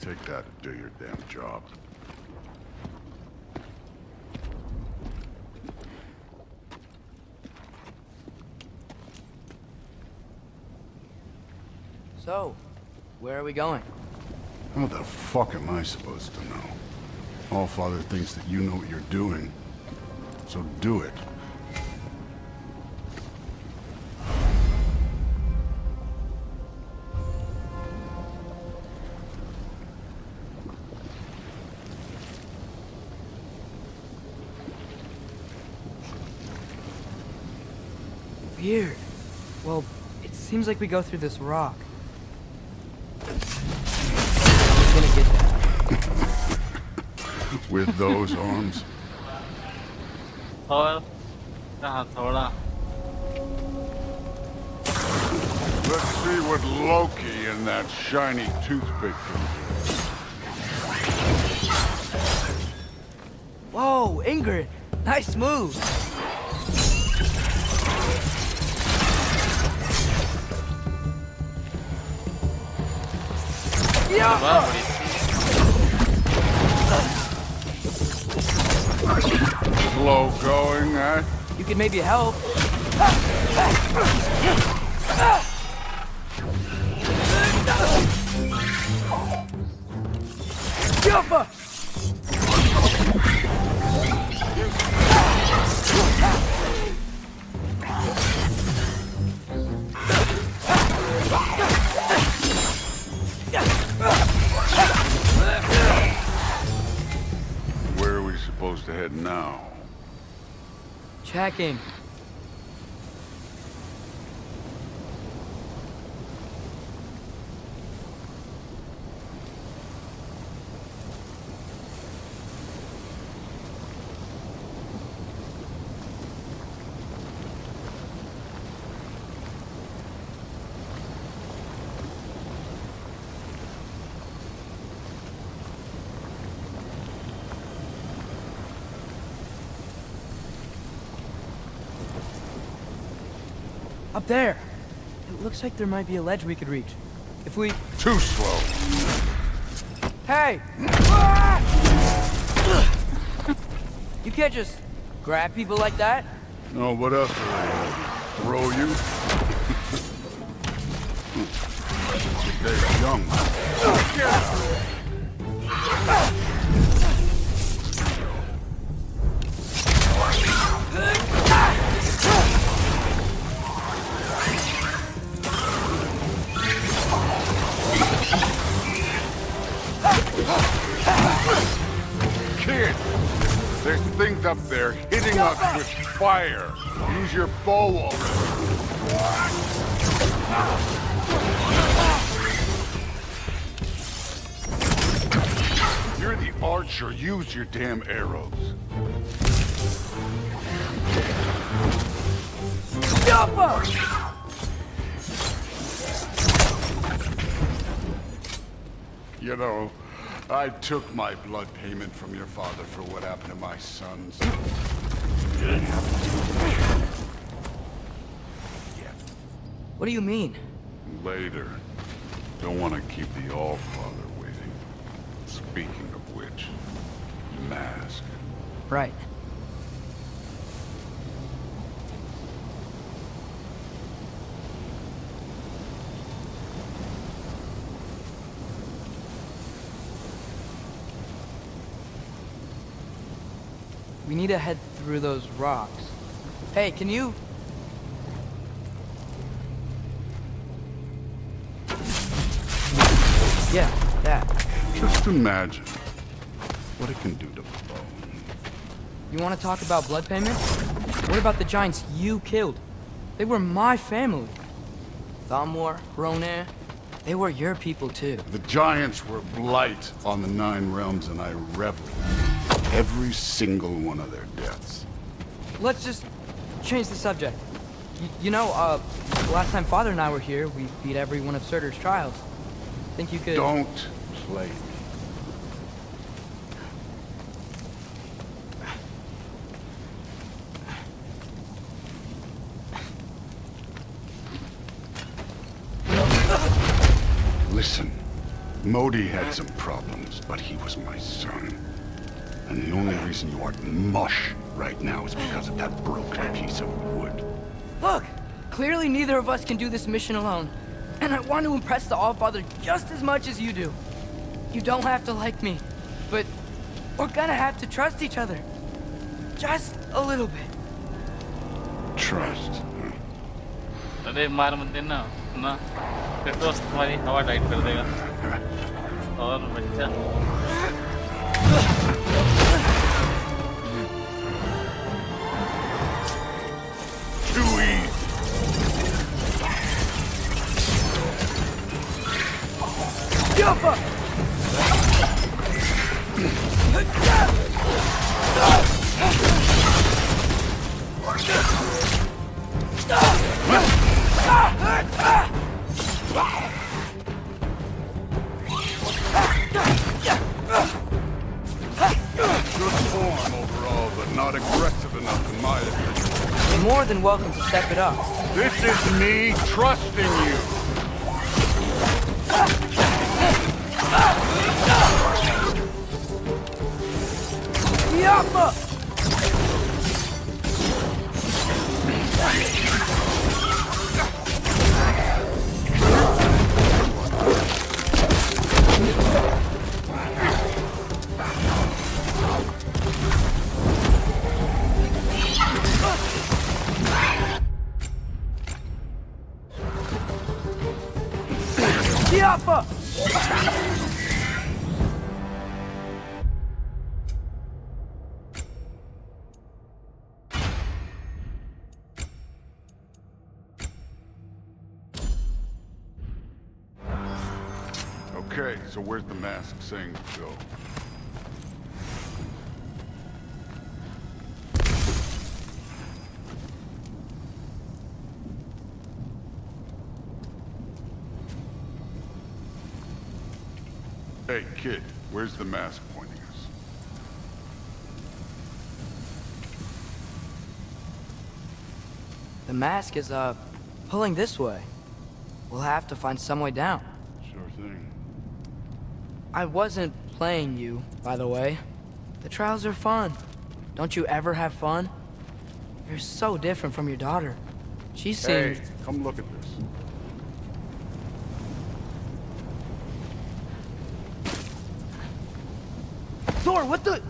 Take that and do your damn job. So, where are we going? How the fuck am I supposed to know? All father thinks that you know what you're doing. So do it. Weird. Well, it seems like we go through this rock. Who's gonna get that? With those arms? और कहाँ थोड़ा Let's see what Loki and that shiny toothpick can do. Whoa, Ingrid! Nice move! वाह बड़ी slow going, eh? You could maybe help. Jumper! Where are we supposed to head now? Checking. Up there. It looks like there might be a ledge we could reach. If we... Too slow. Hey! You can't just grab people like that. No, what else do I throw you? They're young. Kid, there's things up there hitting us with fire. Use your bow already. You're the archer. Use your damn arrows. Jumper! You know, I took my blood payment from your father for what happened to my sons. What do you mean? Later. Don't want to keep the All-Father waiting. Speaking of which, mask. Right. We need to head through those rocks. Hey, can you... Yeah, that. Just imagine what it can do to bone. You want to talk about blood payment? What about the giants you killed? They were my family. Thamor, Ronan, they were your people too. The giants were blight on the 9 realms, and I reveled in every single one of their deaths. Let's just change the subject. You know, last time Father and I were here, we beat every one of Surtur's trials. Think you could... Don't play me. Listen, Modi had some problems, but he was my son. And the only reason you aren't mush right now is because of that broken piece of wood. Look! Clearly neither of us can do this mission alone. And I want to impress the All-Father just as much as you do. You don't have to like me, but we're gonna have to trust each other. Just a little bit. Trust. अरे मार मत देना ना फिर तो तुम्हारी हवा tight कर देगा और बच्चा Too easy. Jumper! Good form overall, but not aggressive enough in my opinion. You're more than welcome to step it up. This is me trusting you. Yappa! Yappa! Okay, so where's the mask saying to go? Hey, kid, where's the mask pointing us? The mask is, pulling this way. We'll have to find some way down. Sure thing. I wasn't playing you, by the way. The trials are fun. Don't you ever have fun? You're so different from your daughter. She seems... Hey, come look at this. Thor, what the...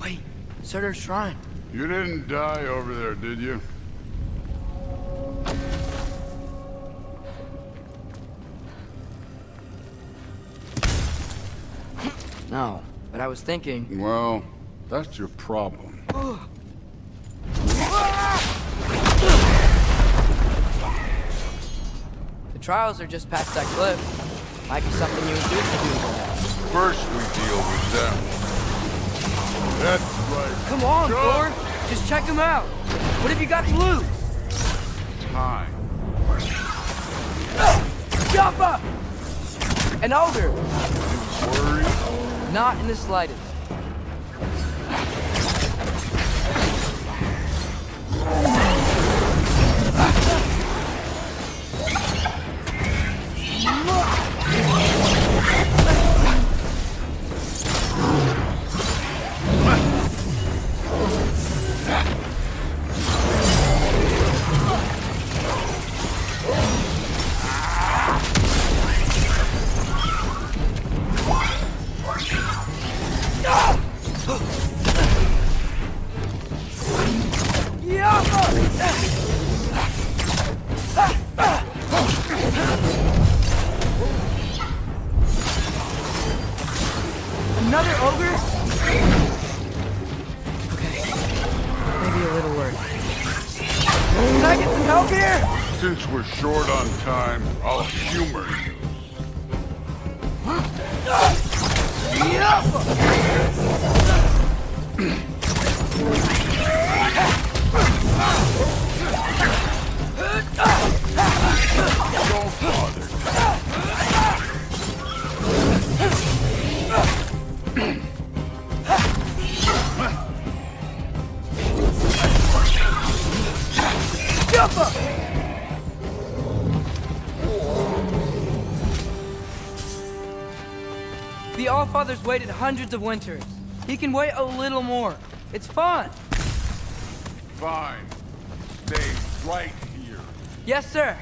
Wait, Surtur's shrine. You didn't die over there, did you? No, but I was thinking... Well, that's your problem. The trials are just past that cliff. Might be something you and Duke can do. First we deal with them. That's right. Come on, Go. Thor! Just check them out! What have you got to lose? Time. Yappa! An ogre! Worried? Not in the slightest. Another ogre? Okay, maybe a little work. Can I get some help here? Since we're short on time, I'll humor you. Don't bother. The Allfather's waited hundreds of winters. He can wait a little more. It's fun. Fine. Stay right here. Yes, sir.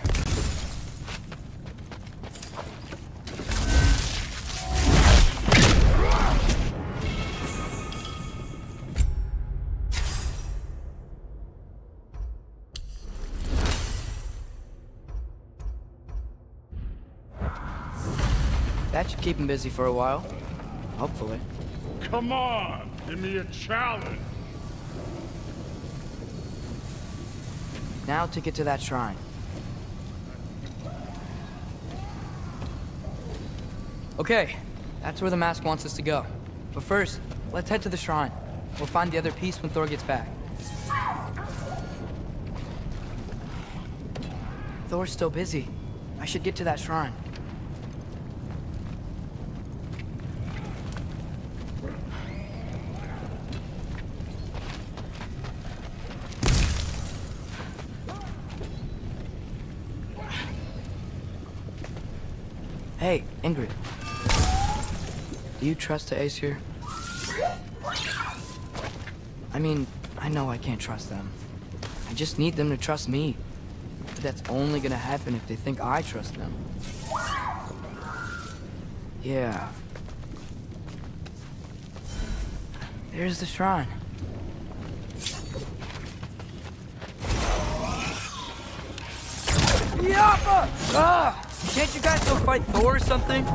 That should keep him busy for a while. Hopefully. Come on! Give me a challenge! Now to get to that shrine. Okay, that's where the mask wants us to go. But first, let's head to the shrine. We'll find the other piece when Thor gets back. Thor's still busy. I should get to that shrine. Hey, Ingrid. Do you trust the Aesir? I mean, I know I can't trust them. I just need them to trust me. But that's only gonna happen if they think I trust them. Yeah. There's the shrine. Yappa! Can't you guys go fight Thor or something?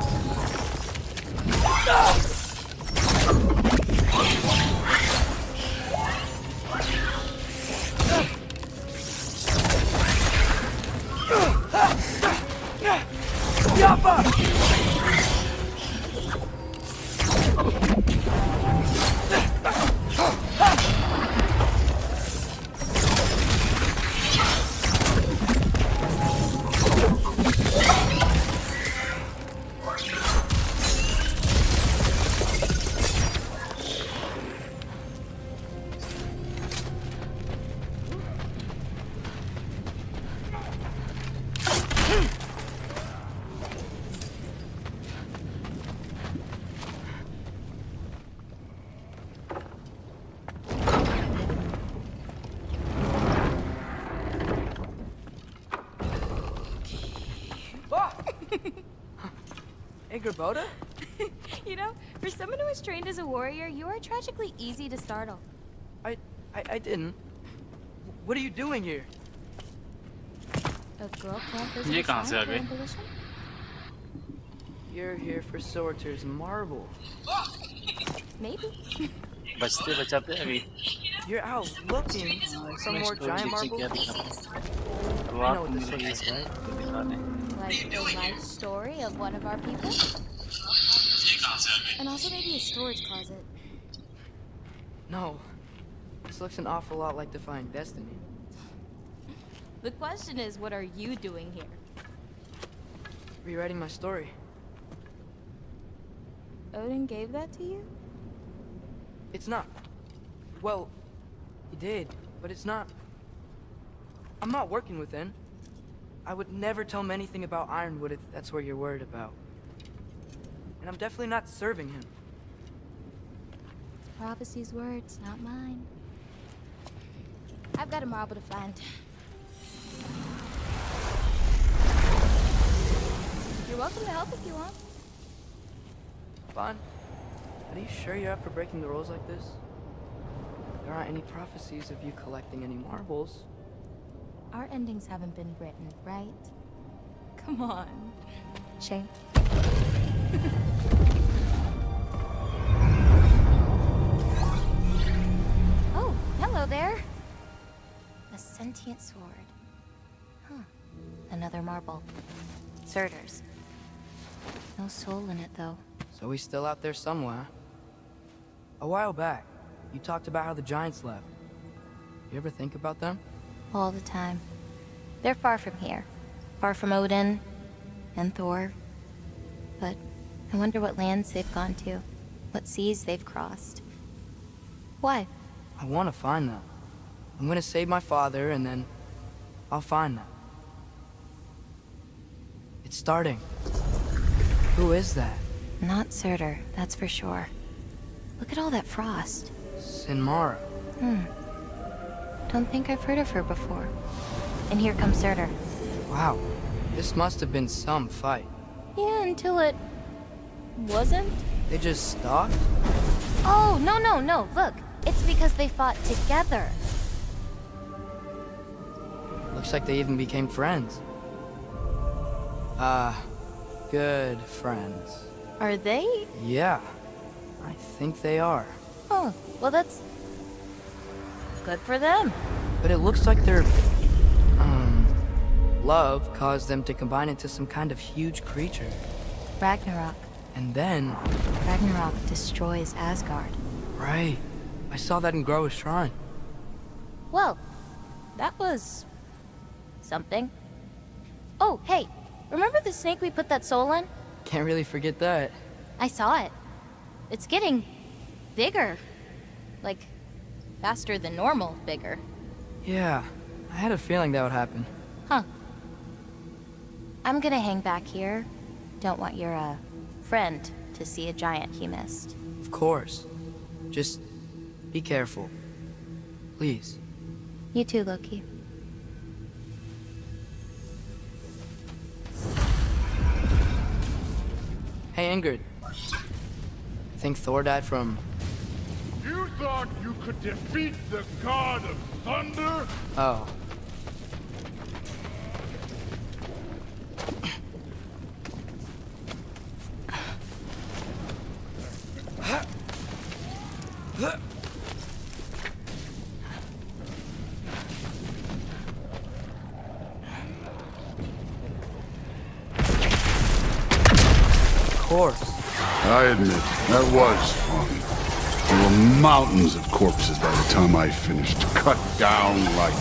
Yappa! Hey, Gerboda? You know, for someone who was trained as a warrior, you are tragically easy to startle. I didn't. What are you doing here? A girl can't visit ये a कहाँ से आ shrine for गई? abolition? You're here for Sorter's marble. Maybe. बचते बचाते अभी You're out looking for some more giant marbles? You know what this looks like, right? Like the life story of one of our people? And also maybe a storage closet. No. This looks an awful lot like Defying Destiny. The question is, what are you doing here? Rewriting my story. Odin gave that to you? It's not. Well, he did, but it's not. I'm not working with him. I would never tell him anything about Ironwood if that's what you're worried about. And I'm definitely not serving him. Prophecy's words, not mine. I've got a marble to find. You're welcome to help if you want. Fine. Are you sure you're up for breaking the rules like this? There aren't any prophecies of you collecting any marbles. Our endings haven't been written, right? Come on. Shane. Oh, hello there. A sentient sword. Huh. Another marble. Surtur's. No soul in it, though. So he's still out there somewhere. A while back, you talked about how the giants left. You ever think about them? All the time. They're far from here. Far from Odin and Thor. But I wonder what lands they've gone to. What seas they've crossed. Why? I want to find them. I'm gonna save my father, and then I'll find them. It's starting. Who is that? Not Surtur, that's for sure. Look at all that frost. Sinmara. Don't think I've heard of her before. And here comes Surtur. Wow. This must have been some fight. Yeah, until it... wasn't? They just stalked? Oh, no. Look, it's because they fought together. Looks like they even became friends. Good friends. Are they? Yeah, I think they are. Oh, well that's... good for them. But it looks like their... love caused them to combine into some kind of huge creature. Ragnarok. And then... Ragnarok destroys Asgard. Right. I saw that in Groa's shrine. Well, that was... something. Oh, hey, remember the snake we put that soul in? Can't really forget that. I saw it. It's getting... bigger. Like, faster than normal bigger. Yeah, I had a feeling that would happen. Huh. I'm gonna hang back here. Don't want your, friend to see a giant he missed. Of course. Just be careful. Please. You too, Loki. Hey, Ingrid. Think Thor died from... You thought you could defeat the god of thunder? Oh. Of course. I admit, that was fun. There were mountains of corpses by the time I finished, cut down like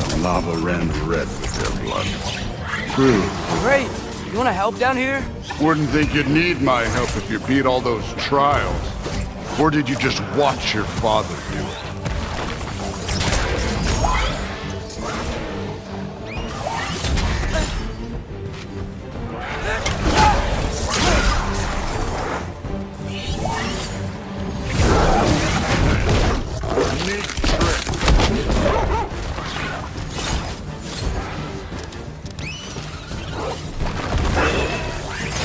the lava ran red with their blood. True. Great. You want to help down here? Wouldn't think you'd need my help if you beat all those trials. Or did you just watch your father do it?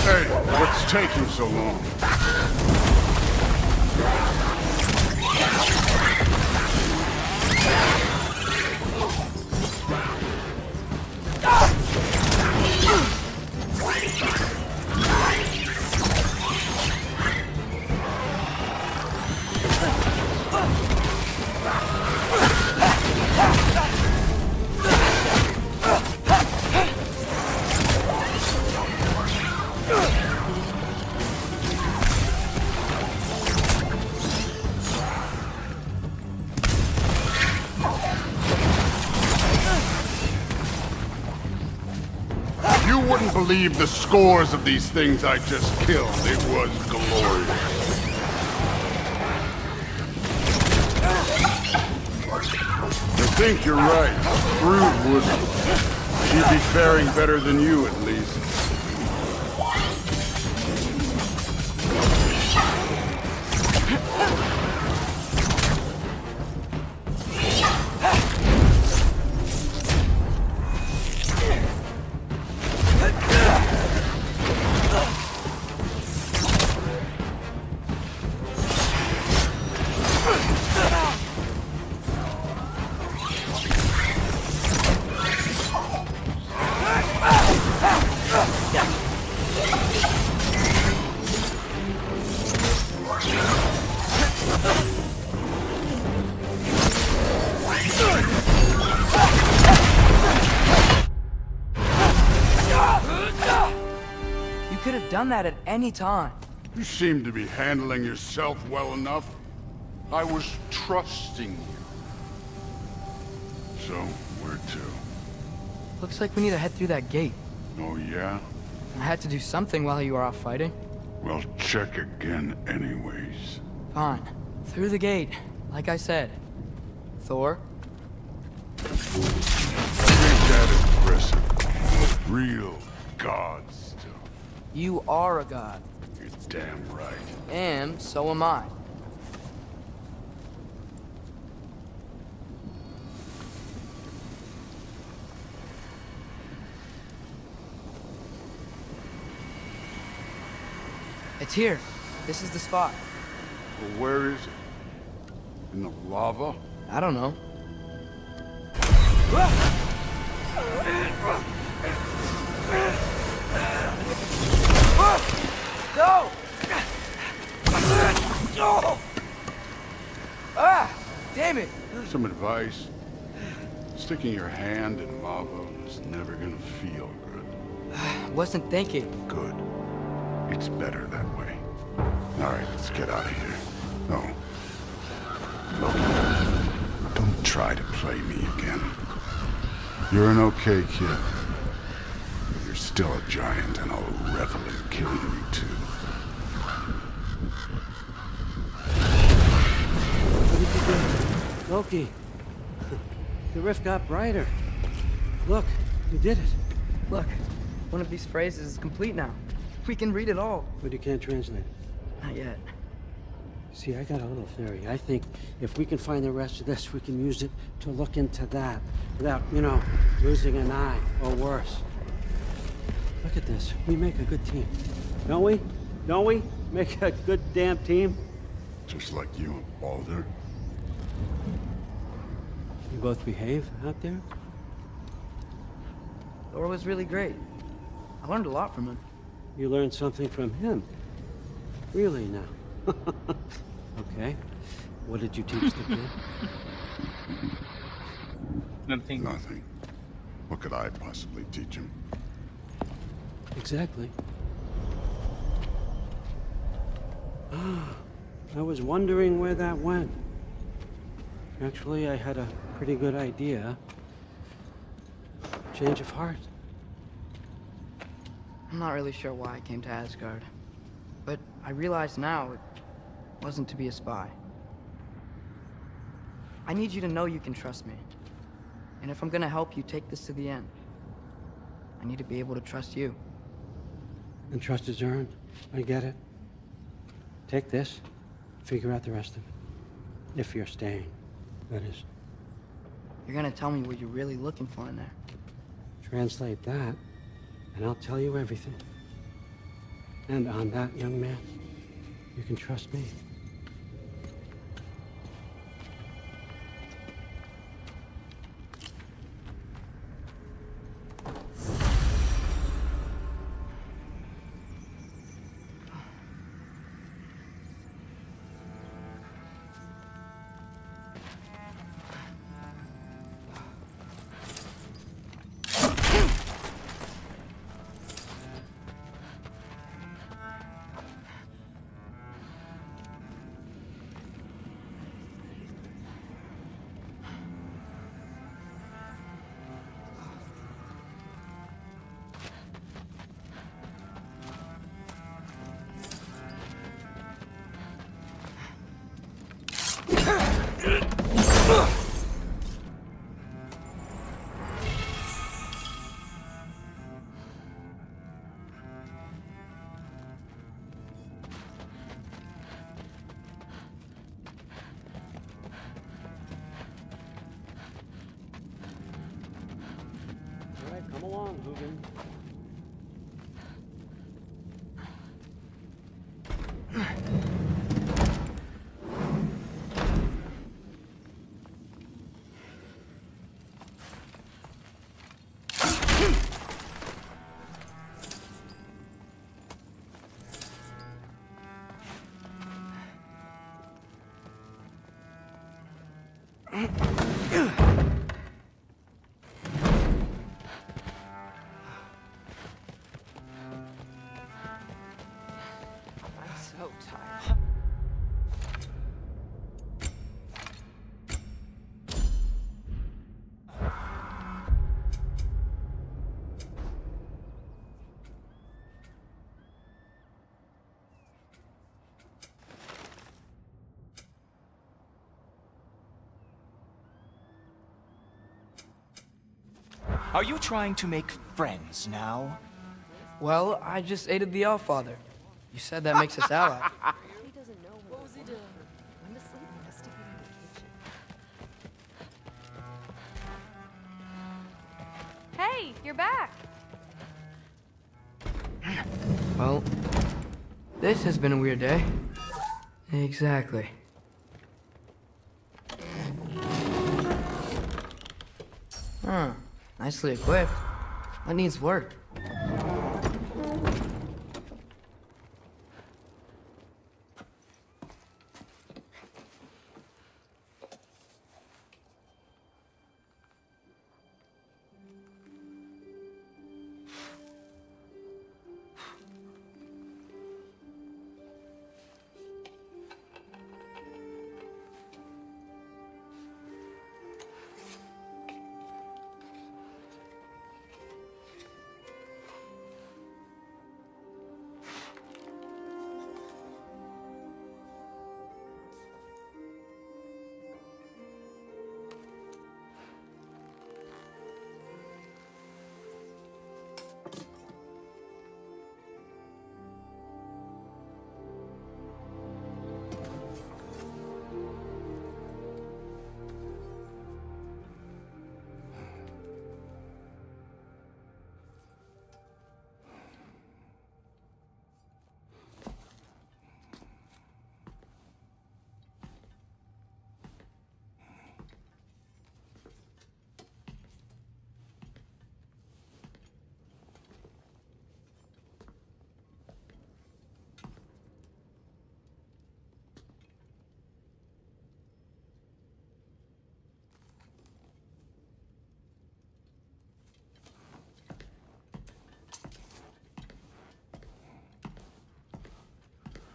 Hey, what's taking so long? You wouldn't believe the scores of these things I just killed. It was glorious. I think you're right. Brood wouldn't. She'd be faring better than you, at least. You could have done that at any time. You seem to be handling yourself well enough. I was trusting you. So, where to? Looks like we need to head through that gate. Oh, yeah? I had to do something while you were off fighting. Well, check again anyways. Fine. Through the gate, like I said. Thor? Ain't that impressive? Real god stuff. You are a god. You're damn right. And so am I. It's here. This is the spot. Well, where is it? In the lava? I don't know. Go! Ah! Damn it! Here's some advice. Sticking your hand in lava is never gonna feel good. Wasn't thinking. Good. It's better that way. All right, let's get out of here. No. Look, don't try to play me again. You're an okay kid. But you're still a giant, and I'll revel in killing you too. What did you do? Loki. The rift got brighter. Look, you did it. Look, one of these phrases is complete now. We can read it all. But you can't translate it. Not yet. See, I got a little theory. I think if we can find the rest of this, we can use it to look into that without, you know, losing an eye or worse. Look at this. We make a good team. Don't we? Don't we? Make a good damn team? Just like you and Baldur. You both behave out there? Thor was really great. I learned a lot from him. You learned something from him? Really now? Okay. What did you teach the kid? Nothing. Nothing. What could I possibly teach him? Exactly. I was wondering where that went. Actually, I had a pretty good idea. Change of heart. I'm not really sure why I came to Asgard, but I realize now it wasn't to be a spy. I need you to know you can trust me. And if I'm gonna help you take this to the end, I need to be able to trust you. And trust is earned. I get it. Take this, figure out the rest of it. If you're staying, that is. You're gonna tell me what you're really looking for in there. Translate that, and I'll tell you everything. And on that, young man, you can trust me. All right, come along, Hugin. So tired. Are you trying to make friends now? Well, I just aided the Allfather. You said that makes us allies. He doesn't know what was he doing? Honestly, investigating the kitchen. Hey, you're back. Well, this has been a weird day. Exactly. Huh. Nicely equipped. That needs work.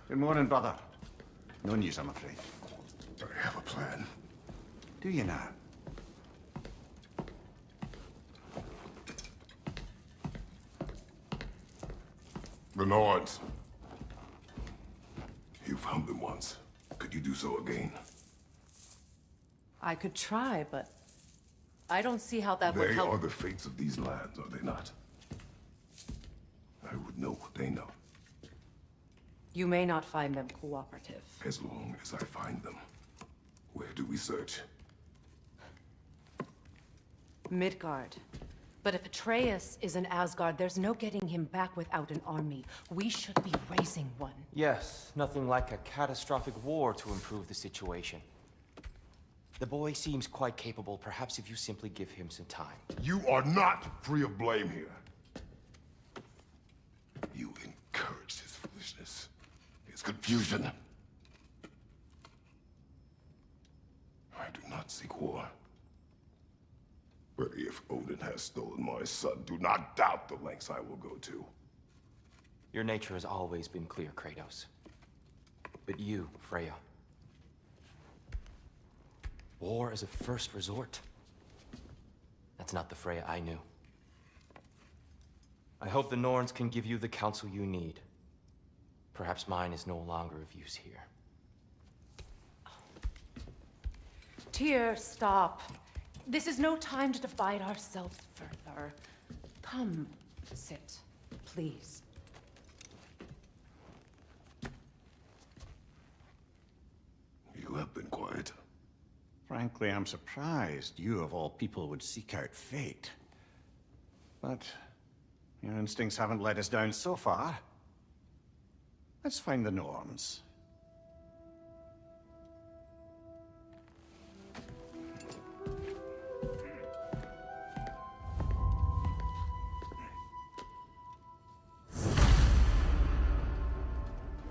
Good morning, brother. No news, I'm afraid. I have a plan. Do you now? The Nords. You found them once. Could you do so again? I could try, but I don't see how that would They help. are the fates of these lands, are they not? I would know what they know, You may not find them cooperative. as long as I find them. Where do we search? Midgard. But if Atreus is in Asgard, there's no getting him back without an army. We should be raising one. Yes, nothing like a catastrophic war to improve the situation. The boy seems quite capable. Perhaps if you simply give him some time. You are not free of blame here. You encouraged his foolishness, his confusion. I do not seek war. But if Odin has stolen my son, do not doubt the lengths I will go to. Your nature has always been clear, Kratos. But you, Freya. War as a first resort. That's not the Freya I knew. I hope the Norns can give you the counsel you need. Perhaps mine is no longer of use here. Tyr, stop. This is no time to divide ourselves further. Come, sit, please. You have been quiet. Frankly, I'm surprised you, of all people, would seek out fate. But your instincts haven't let us down so far. Let's find the Norns.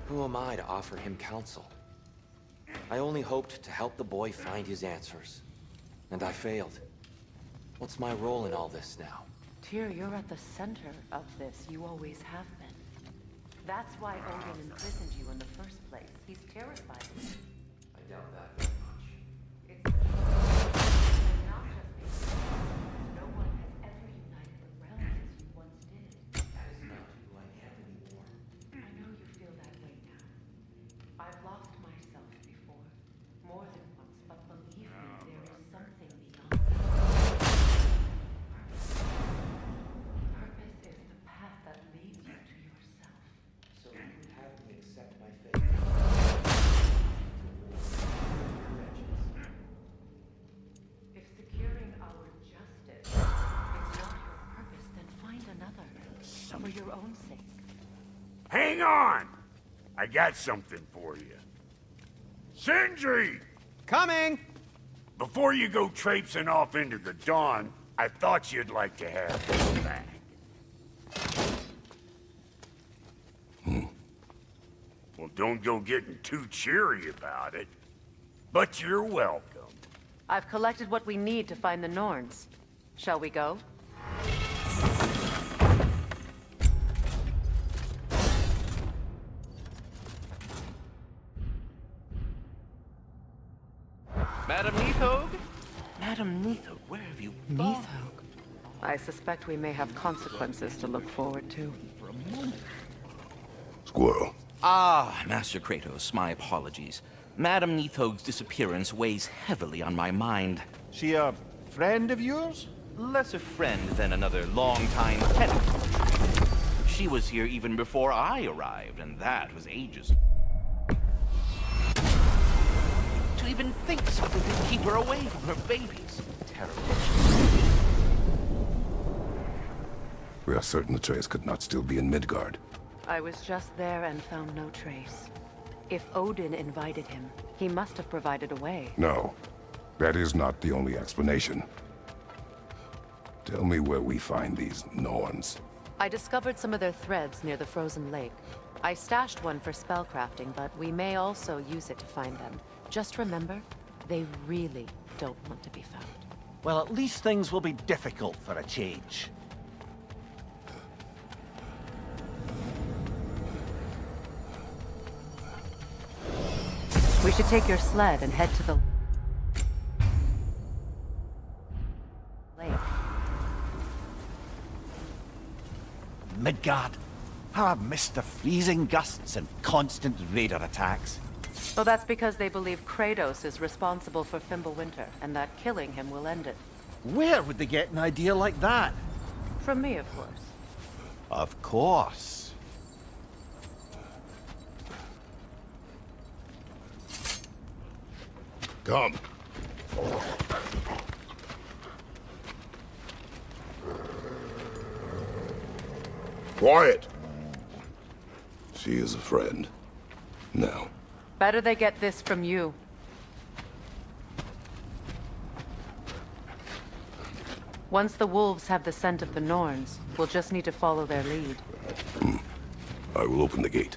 Who am I to offer him counsel? I only hoped to help the boy find his answers. And I failed. What's my role in all this now? Tyr, you're at the center of this. You always have been. That's why Odin imprisoned you in the first place. He's terrified of you. I doubt that very much. It's not just because no one has ever united the realms as you once did. That is not who I am anymore. I know you feel that way now. I've lost myself before, more than once, but believe me, there is something beyond. Purpose is the path that leads you to yourself. So you would have me accept my fate. If securing our justice is not your purpose, then find another, for your own sake. Hang on! I got something for you. Sindri! Coming! Before you go traipsing off into the dawn, I thought you'd like to have this back. Well, don't go getting too cheery about it. But you're welcome. I've collected what we need to find the Norns. Shall we go? Madam Mythic? Madam Mythic, where have you gone? I suspect we may have consequences to look forward to. Squirrel. Ah, Master Kratos, my apologies. Madam Mythic's disappearance weighs heavily on my mind. She a friend of yours? Less a friend than another longtime tenant. She was here even before I arrived, and that was ages. To even think something could keep her away from her babies. Terrible. We are certain Atreus could not still be in Midgard. I was just there and found no trace. If Odin invited him, he must have provided a way. No, that is not the only explanation. Tell me where we find these Norns. I discovered some of their threads near the frozen lake. I stashed one for spellcrafting, but we may also use it to find them. Just remember, they really don't want to be found. Well, at least things will be difficult for a change. We should take your sled and head to the lake. Midgard. How I've missed the freezing gusts and constant raider attacks. Well, that's because they believe Kratos is responsible for Fimbulwinter, and that killing him will end it. Where would they get an idea like that? From me, of course. Of course. Come. Quiet. She is a friend. Now. Better they get this from you. Once the wolves have the scent of the Norns, we'll just need to follow their lead. I will open the gate.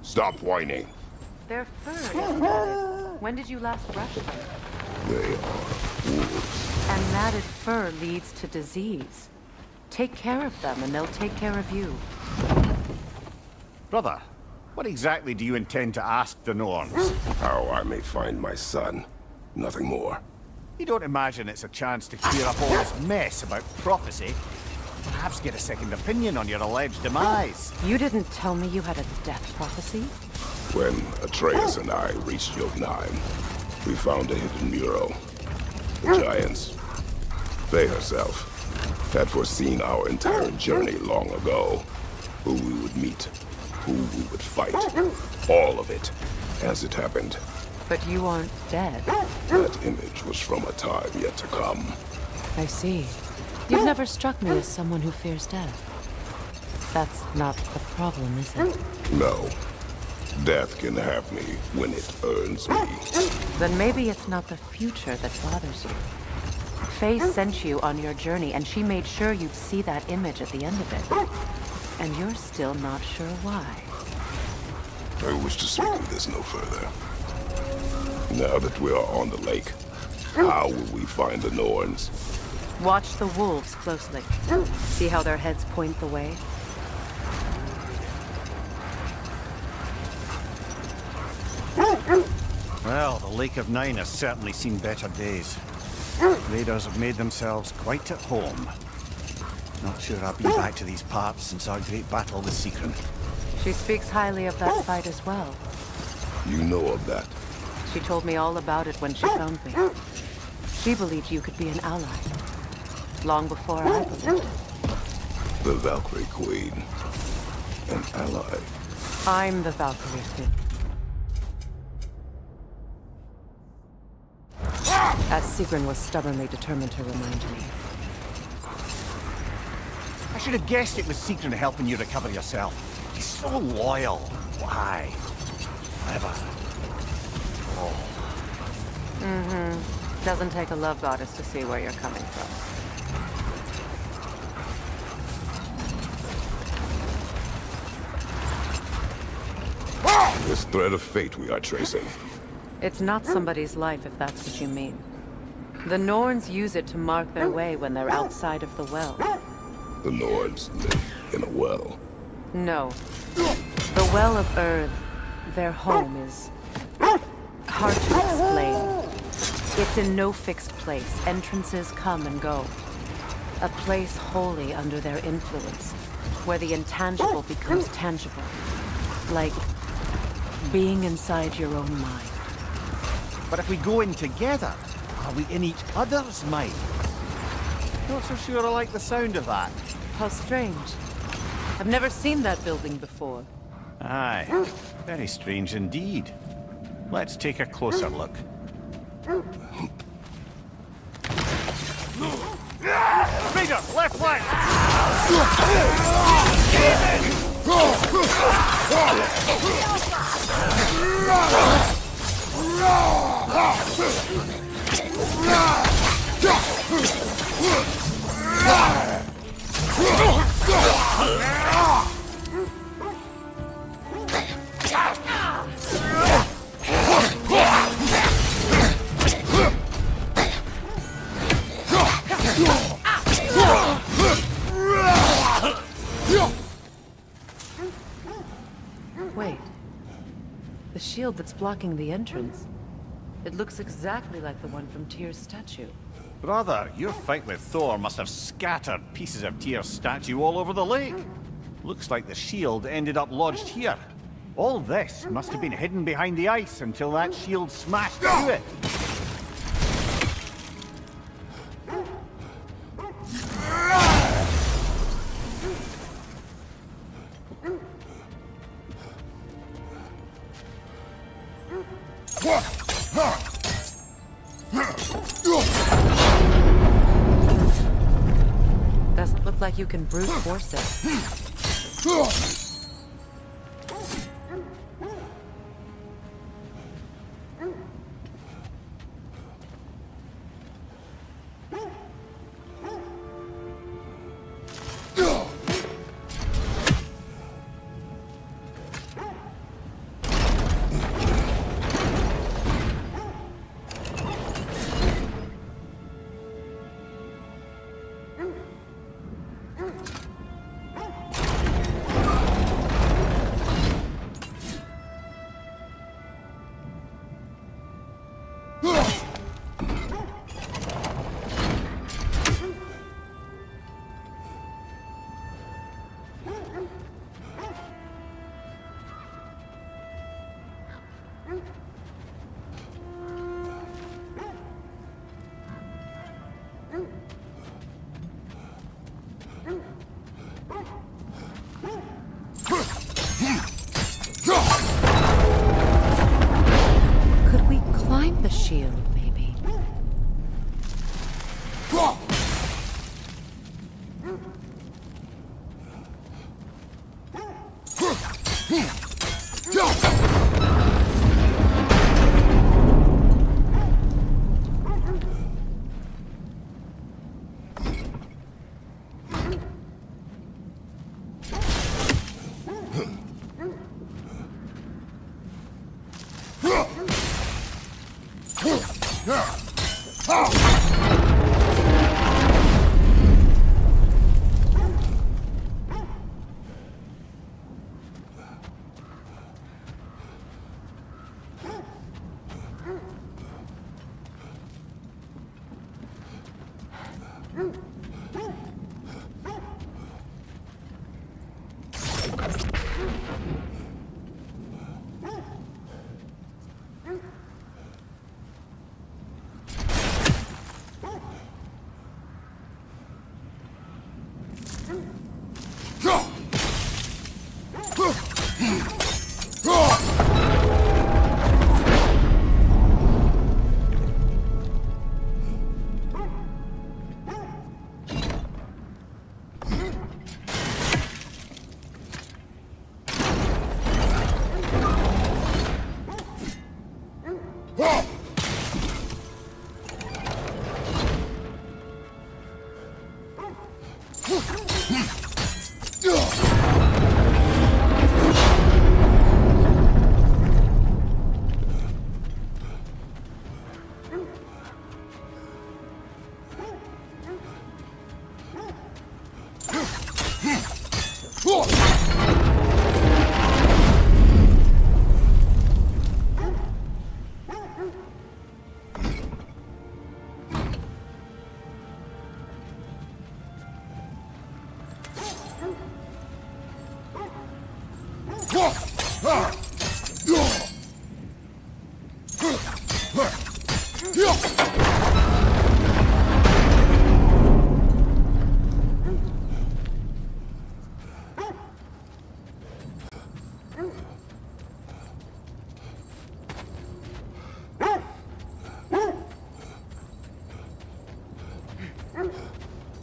Stop whining. They're fur, isn't it? When did you last brush them? They are wolves. And matted fur leads to disease. Take care of them, and they'll take care of you. Brother, what exactly do you intend to ask the Norns? How I may find my son. Nothing more. You don't imagine it's a chance to clear up all this mess about prophecy? Perhaps get a second opinion on your alleged demise. You didn't tell me you had a death prophecy? When Atreus and I reached Jotunheim, we found a hidden mural. The giants, Faye herself, had foreseen our entire journey long ago. Who we would meet, who we would fight, all of it, as it happened. But you aren't dead. That image was from a time yet to come. I see. You've never struck me as someone who fears death. That's not the problem, is it? No. Death can have me when it earns me. Then maybe it's not the future that bothers you. Faye sent you on your journey, and she made sure you'd see that image at the end of it. And you're still not sure why. I wish to speak of this no further. Now that we are on the lake, how will we find the Norns? Watch the wolves closely. See how their heads point the way? Well, the Lake of Nine has certainly seen better days. Raiders have made themselves quite at home. Not sure I've been back to these parts since our great battle with Sigrun. She speaks highly of that fight as well. You know of that? She told me all about it when she found me. She believed you could be an ally. Long before I believed it. The Valkyrie Queen. An ally. I'm the Valkyrie Queen. As Sigrun was stubbornly determined to remind me. I should have guessed it was Sigrun helping you recover yourself. She's so loyal. Why? Never. Oh. Mm-hmm. Doesn't take a love goddess to see where you're coming from. This thread of fate we are tracing. It's not somebody's life, if that's what you mean. The Norns use it to mark their way when they're outside of the well. The Norns live in a well. No. The Well of Earth, their home, is hard to explain. It's in no fixed place. Entrances come and go. A place wholly under their influence, where the intangible becomes tangible. Like being inside your own mind. But if we go in together, are we in each other's mind? Not so sure I like the sound of that. How strange. I've never seen that building before. Aye, very strange indeed. Let's take a closer look. Raider, left flank! shield that's blocking the entrance. It looks exactly like the one from Tyr's statue. Brother, your fight with Thor must have scattered pieces of Tyr's statue all over the lake. Looks like the shield ended up lodged here. All this must have been hidden behind the ice until that shield smashed through it. Doesn't look like you can brute force it. Could we climb the shield, maybe?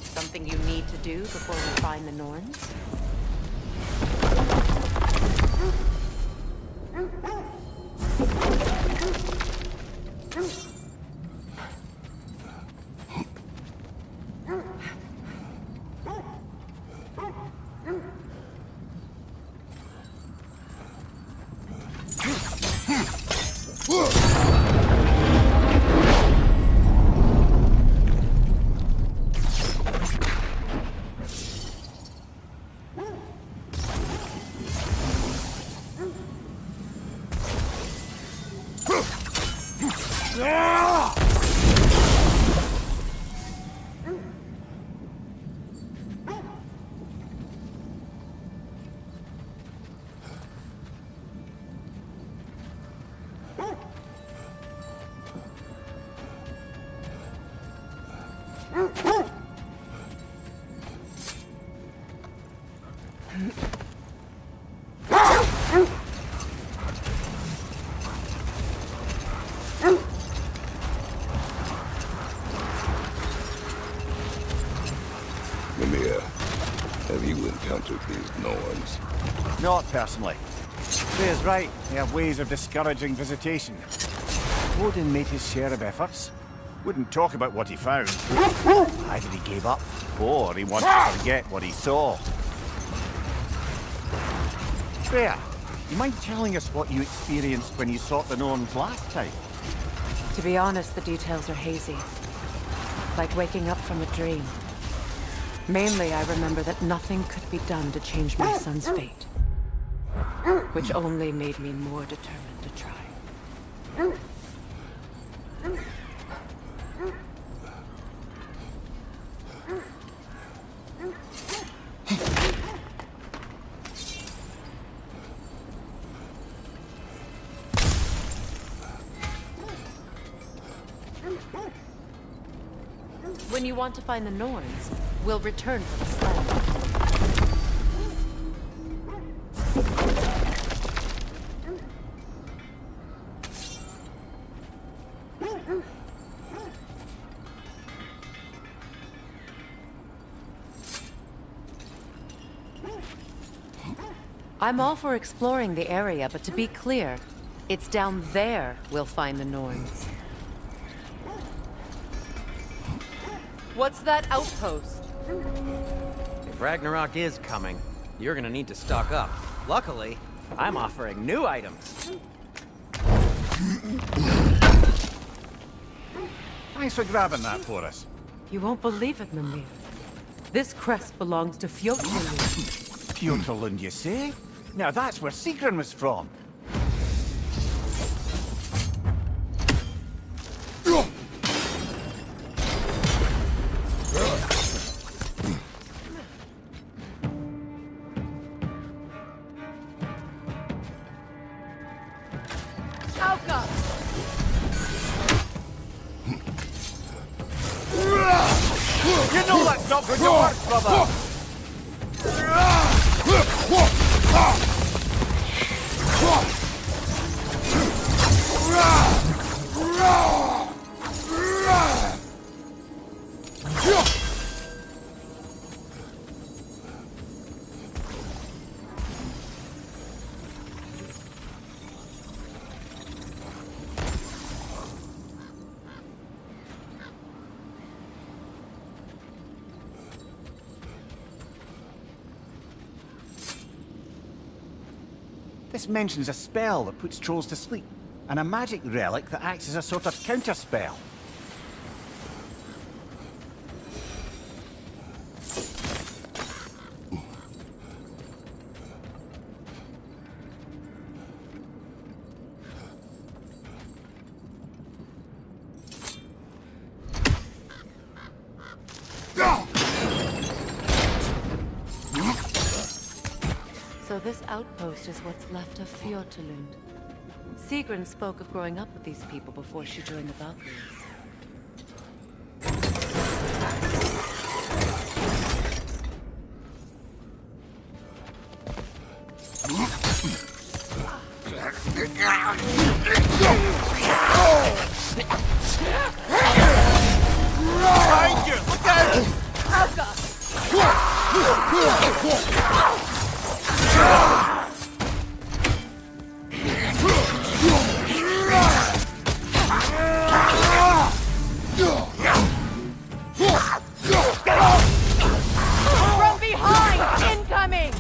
Something you need to do before we find the Norns? Mimir, have you encountered these Norns? Not personally. Freya's right. They have ways of discouraging visitation. Odin made his share of efforts. Wouldn't talk about what he found. Either he gave up, or he wanted to forget what he saw. Freya, you mind telling us what you experienced when you sought the Norns last time? To be honest, the details are hazy. Like waking up from a dream. Mainly, I remember that nothing could be done to change my son's fate. Which only made me more determined to try. When you want to find the Norns, we'll return to the slam. I'm all for exploring the area, but to be clear, it's down there we'll find the Norns. What's that outpost? If Ragnarok is coming, you're gonna need to stock up. Luckily, I'm offering new items. Thanks for grabbing that for us. You won't believe it, Mimir. This crest belongs to Fjotnirlund. Fjotnirlund, you say? Now that's where Sigrun was from. You know that's not going to work, brother! This mentions a spell that puts trolls to sleep, and a magic relic that acts as a sort of counterspell. So this outpost is what's left of Fjotnirlund. Sigrun spoke of growing up with these people before she joined the Valkyries. Behind you! Look out! From behind! Incoming!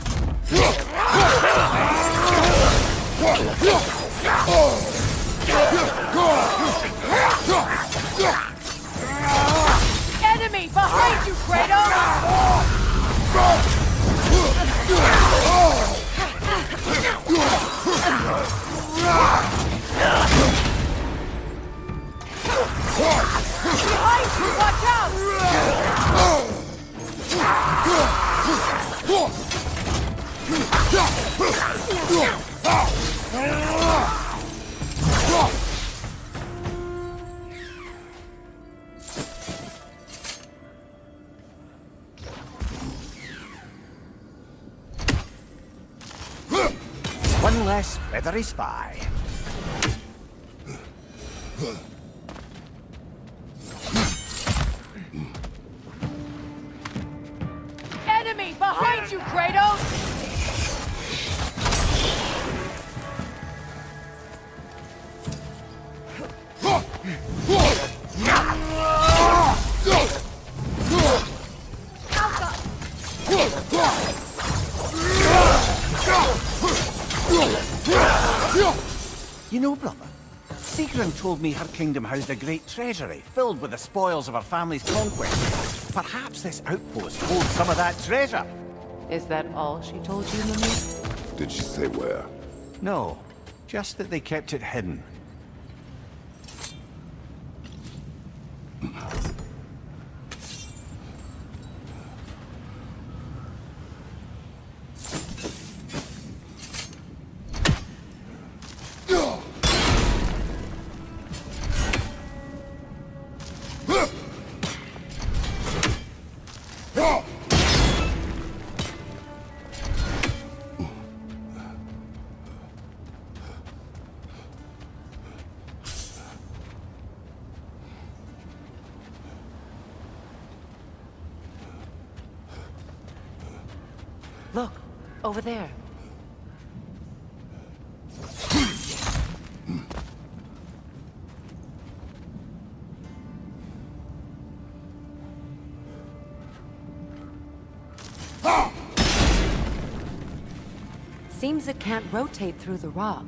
Enemy behind you, Kratos! One less feathery spy. Enemy behind you, Kratos! You know, brother, Sigrun told me her kingdom housed a great treasury filled with the spoils of her family's conquest. Perhaps this outpost holds some of that treasure. Is that all she told you, Mimir? Did she say where? No, just that they kept it hidden. Look, over there. Seems it can't rotate through the rock.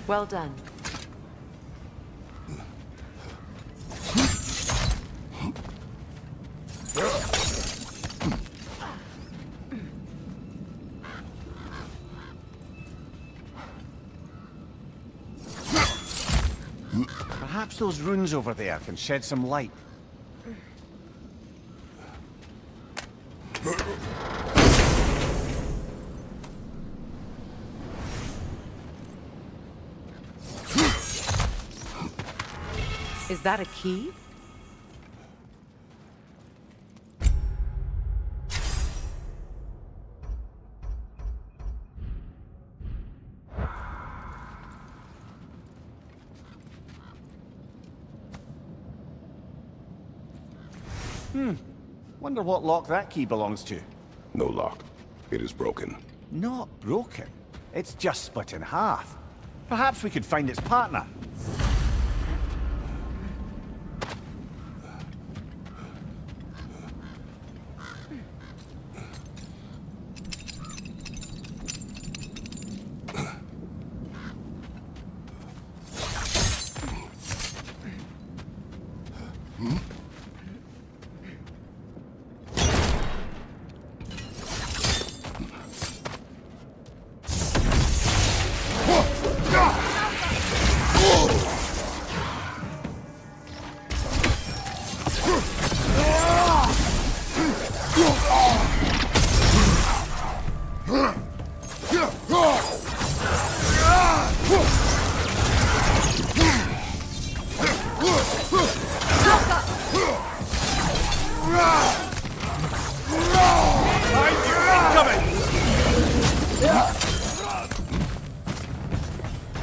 Well done. Perhaps those runes over there can shed some light. Is that a key? Wonder what lock that key belongs to. No lock. It is broken. Not broken. It's just split in half. Perhaps we could find its partner.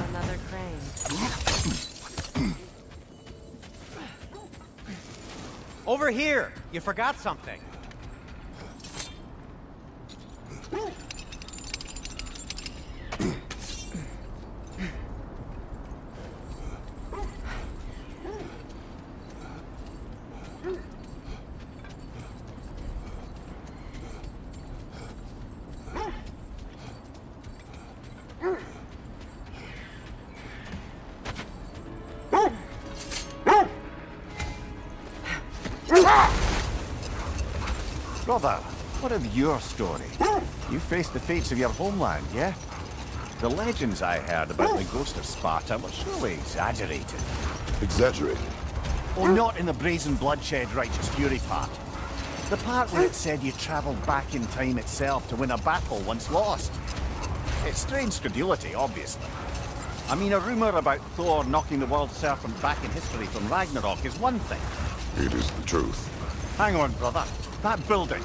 Another crane. Over here! You forgot something. Brother, what of your story? You faced the fates of your homeland, yeah? The legends I heard about the ghost of Sparta were surely exaggerated. Exaggerated? Oh, not in the brazen bloodshed righteous fury part. The part where it said you travelled back in time itself to win a battle once lost. It's strange credulity, obviously. I mean, a rumour about Thor knocking the world serpent back in history from Ragnarok is one thing. It is the truth. Hang on, brother. That building.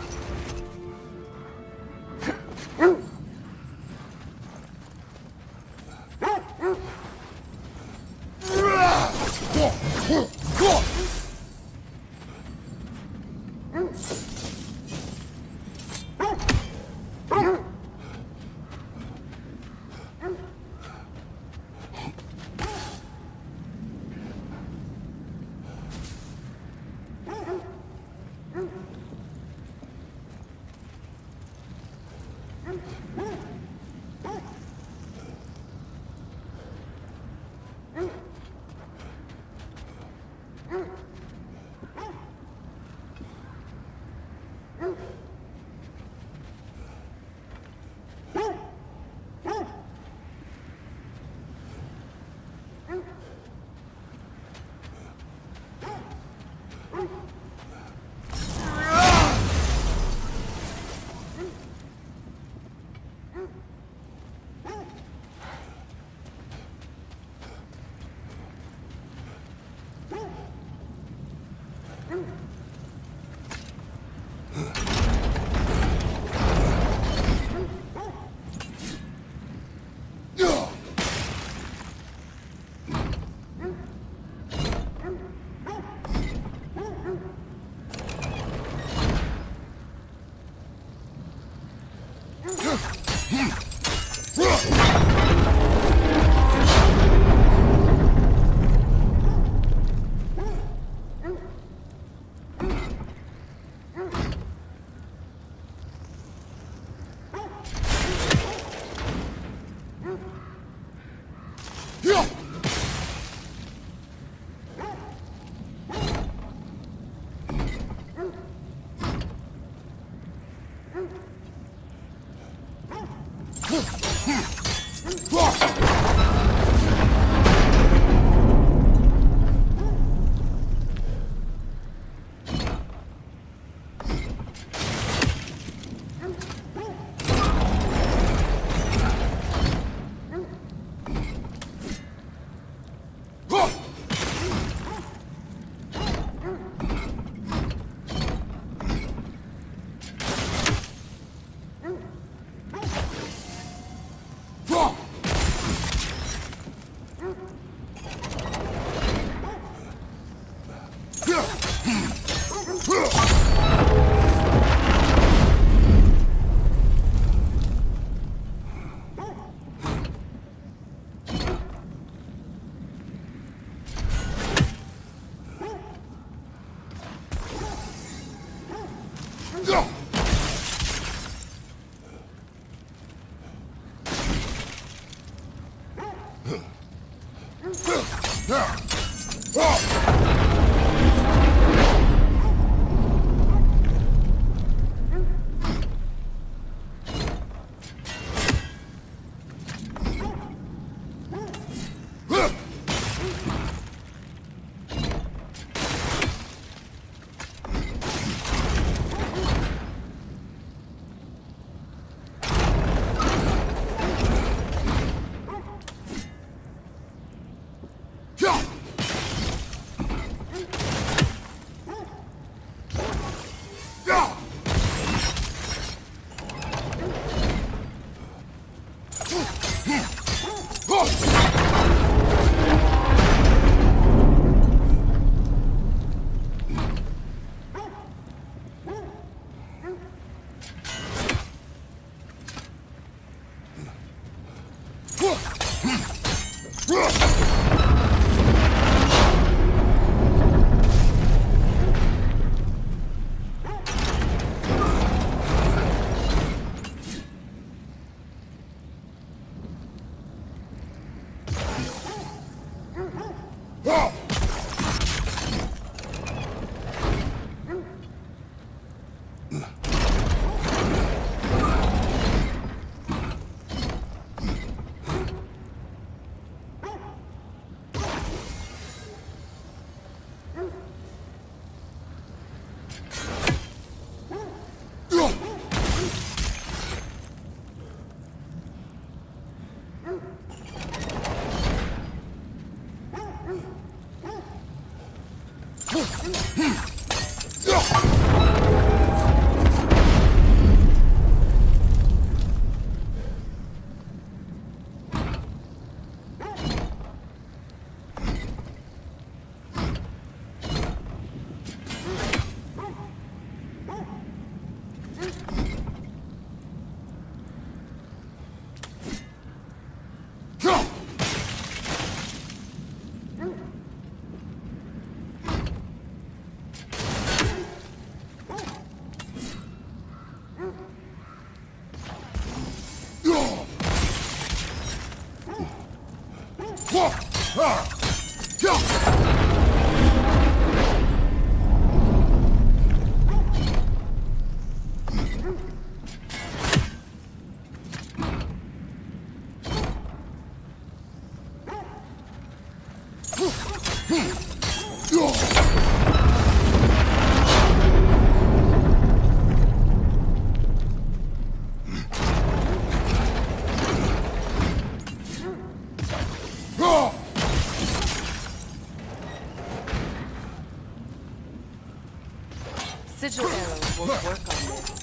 Sigil arrows won't work on this.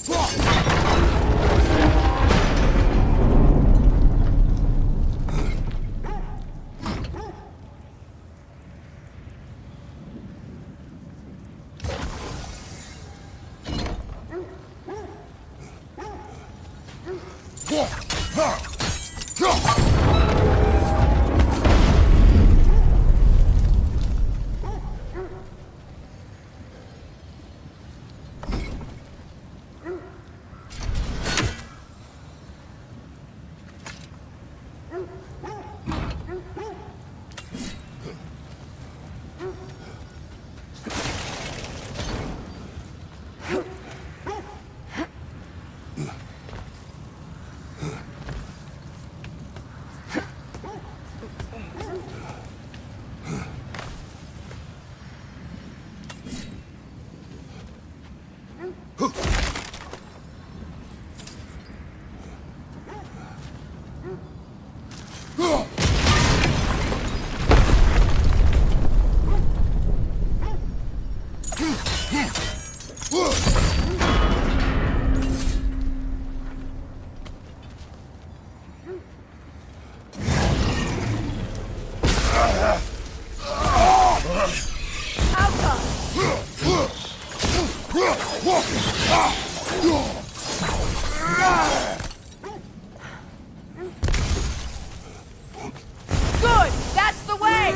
Good! That's the way!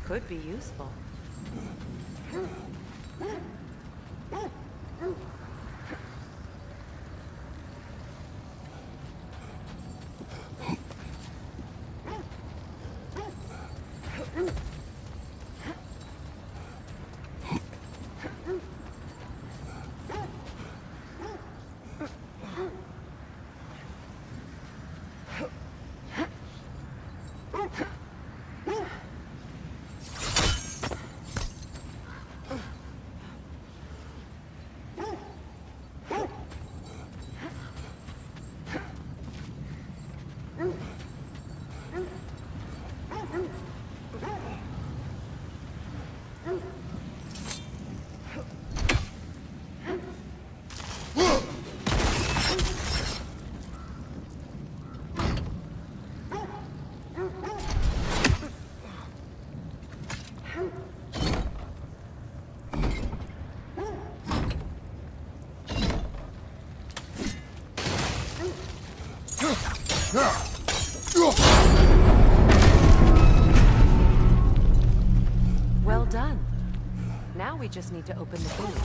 Could be useful. Well done. Now we just need to open the gate.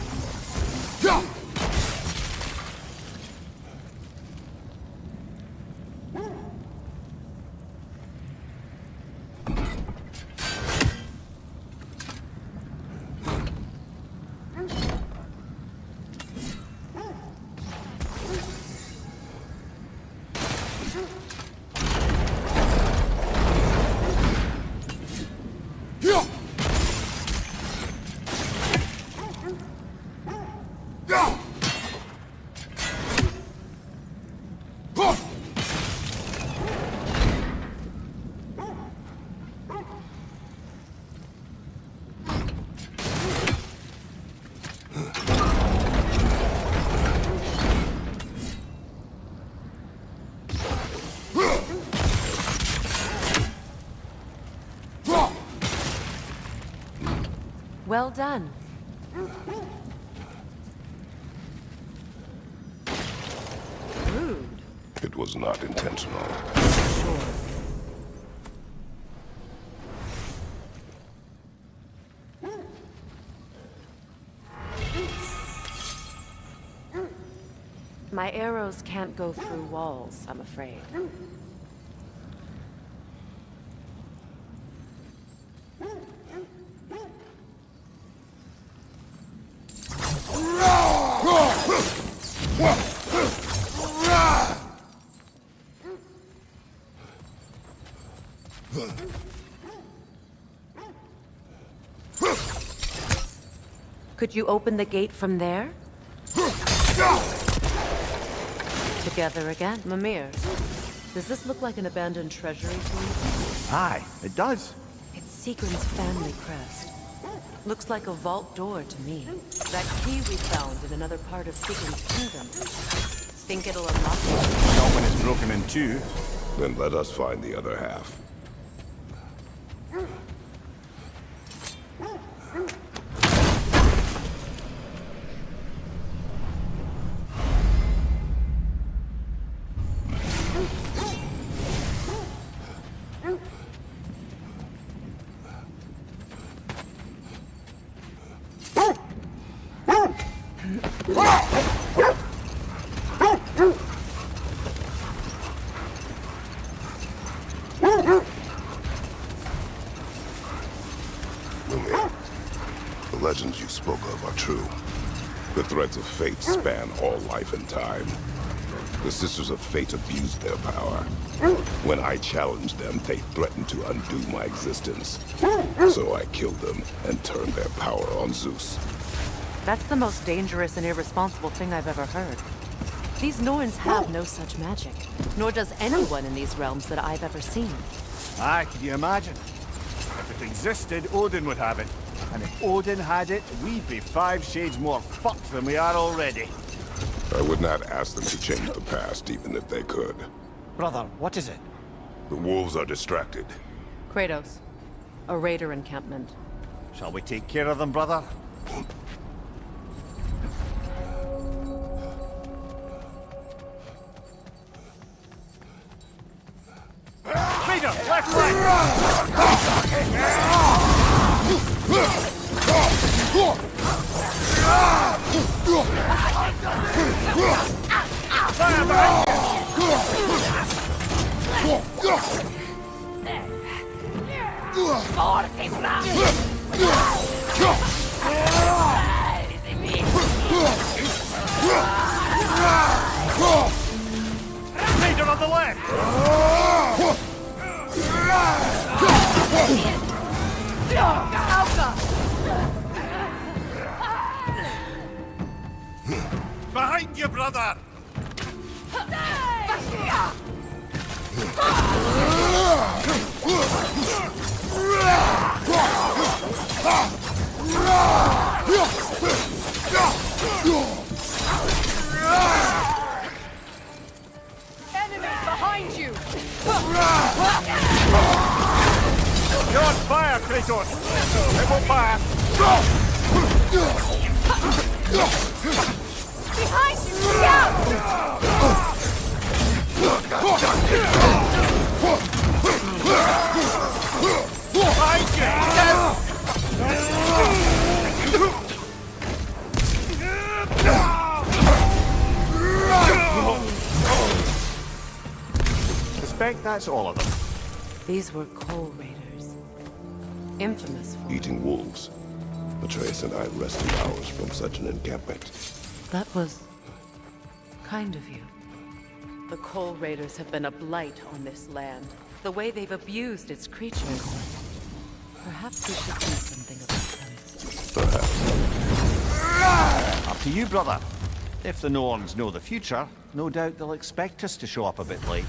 Well done. Rude. It was not intentional. Sure. My arrows can't go through walls, I'm afraid. Could you open the gate from there? Together again. Mimir, does this look like an abandoned treasury to you? Aye, it does. It's Seagram's family crest. Looks like a vault door to me. That key we found in another part of Seagram's kingdom. Think it'll unlock it? Not when it's broken in two. Then let us find the other half. The legends you spoke of are true. The threads of fate span all life and time. The Sisters of Fate abused their power. When I challenged them, they threatened to undo my existence. So I killed them and turned their power on Zeus. That's the most dangerous and irresponsible thing I've ever heard. These Norns have no such magic, nor does anyone in these realms that I've ever seen. Aye, can you imagine? If it existed, Odin would have it. And if Odin had it, we'd be 5 shades more fucked than we are already. I would not ask them to change the past, even if they could. Brother, what is it? The wolves are distracted. Kratos, a raider encampment. Shall we take care of them, brother? Raider, left flank! Fire back! Raider on the left! Behind you, brother! Enemies behind you! You're on fire, Kratos! It won't pass! Behind you! Scout! Behind you! suspect that's all of them. These were coal raiders. Infamous for Eating wolves. Atreus and I rested hours from such an encampment. That was kind of you. The coal raiders have been a blight on this land. The way they've abused its creatures. Perhaps we should do something about them. Up to you, brother. If the Norns know the future, no doubt they'll expect us to show up a bit late.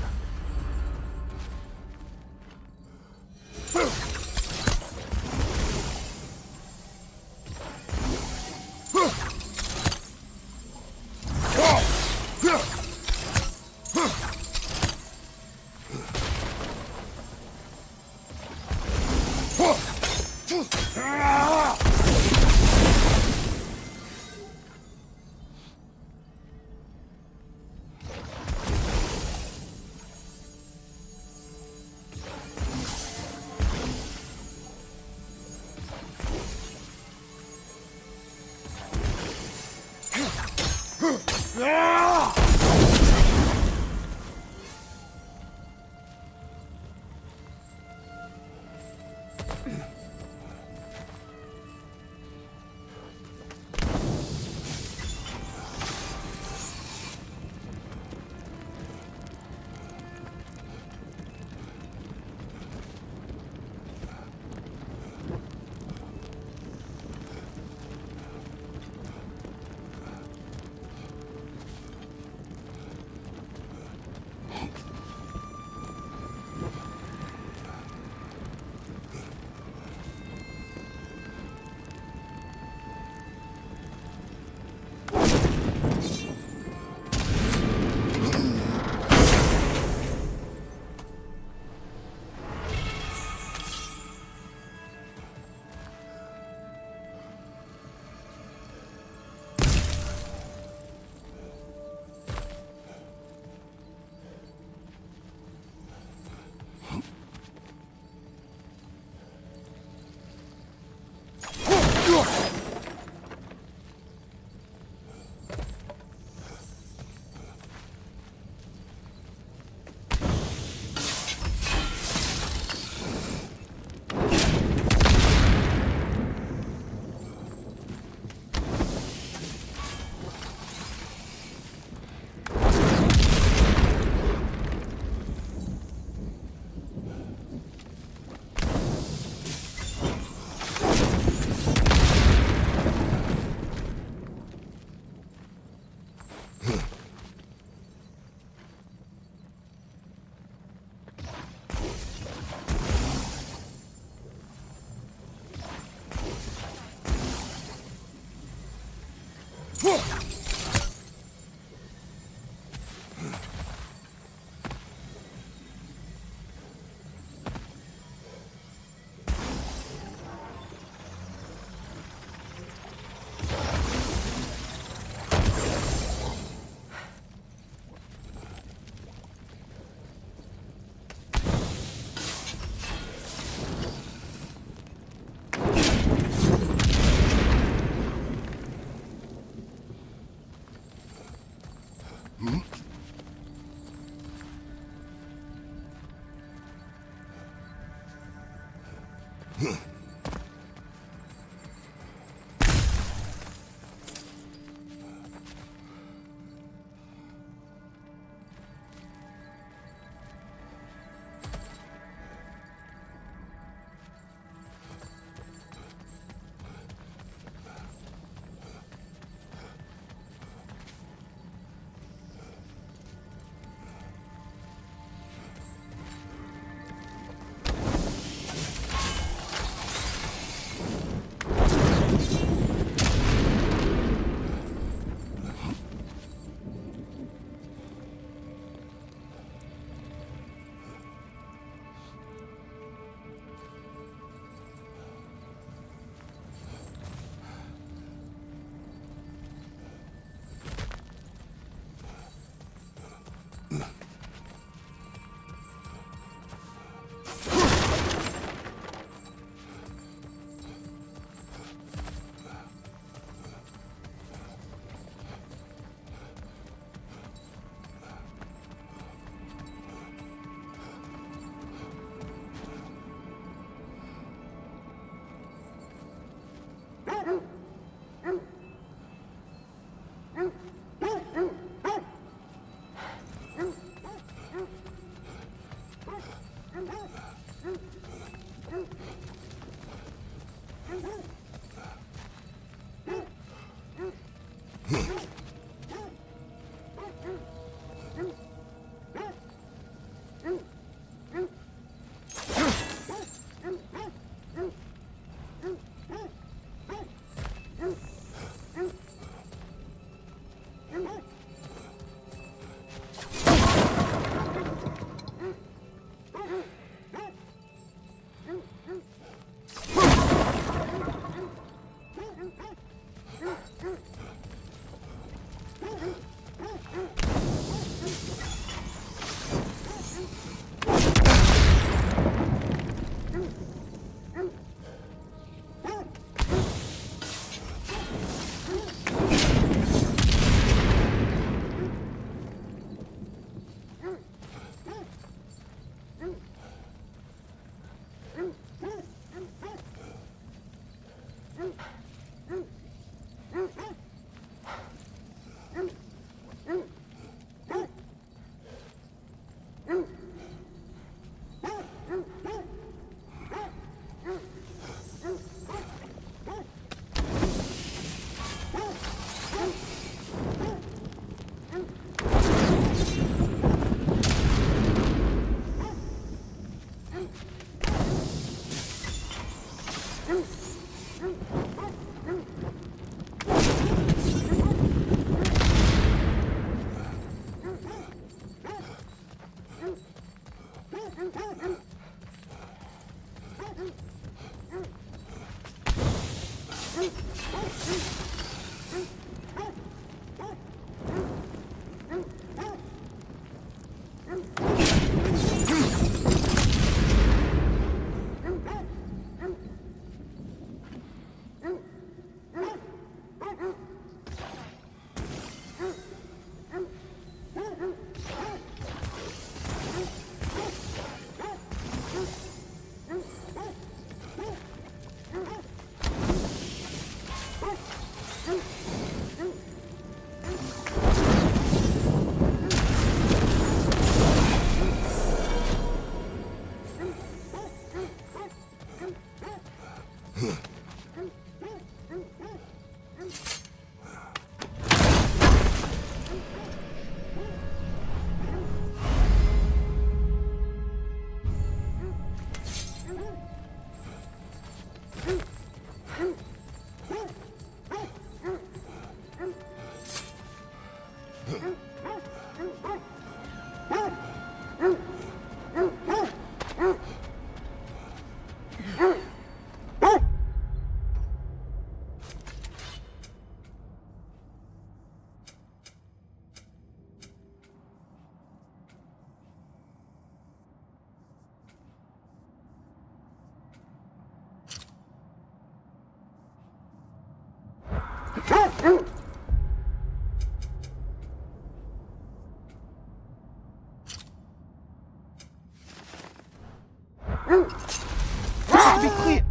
To be clear.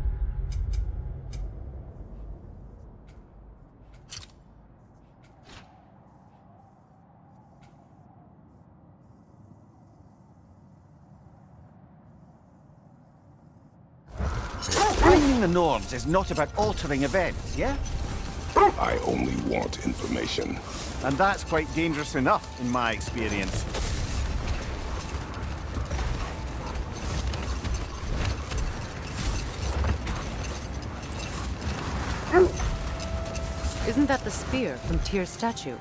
Finding the norms is not about altering events, yeah? I only want information. And that's quite dangerous enough, in my experience. Isn't that the spear from Tyr's statue?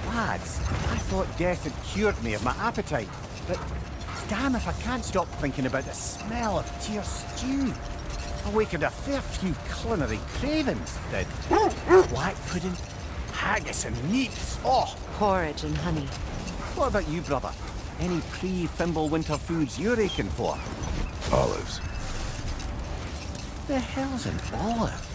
Lads, I thought death had cured me of my appetite, but damn if I can't stop thinking about the smell of Tyr's stew. Awakened a fair few culinary cravings, did. Black pudding, haggis and neeps. Oh! Porridge and honey. What about you, brother? Any pre-Thimble winter foods you're aching for? Olives. The hell's an olive?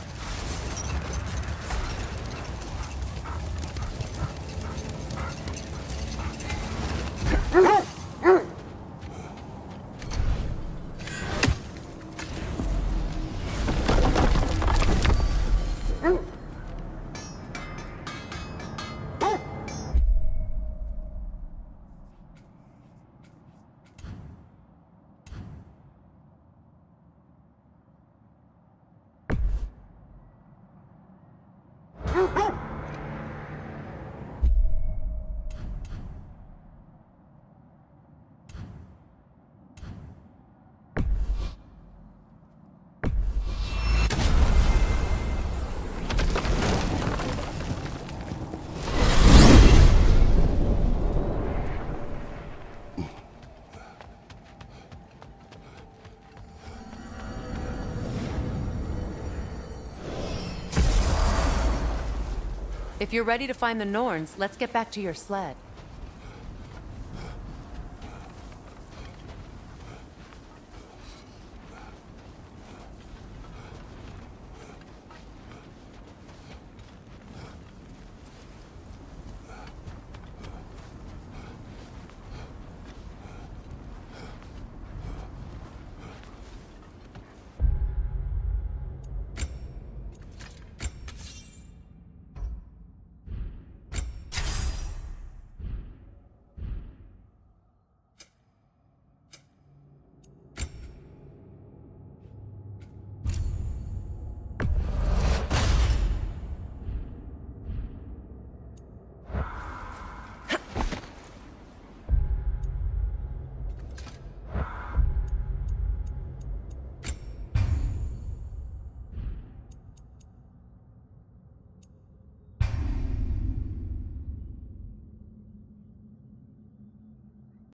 If you're ready to find the Norns, let's get back to your sled.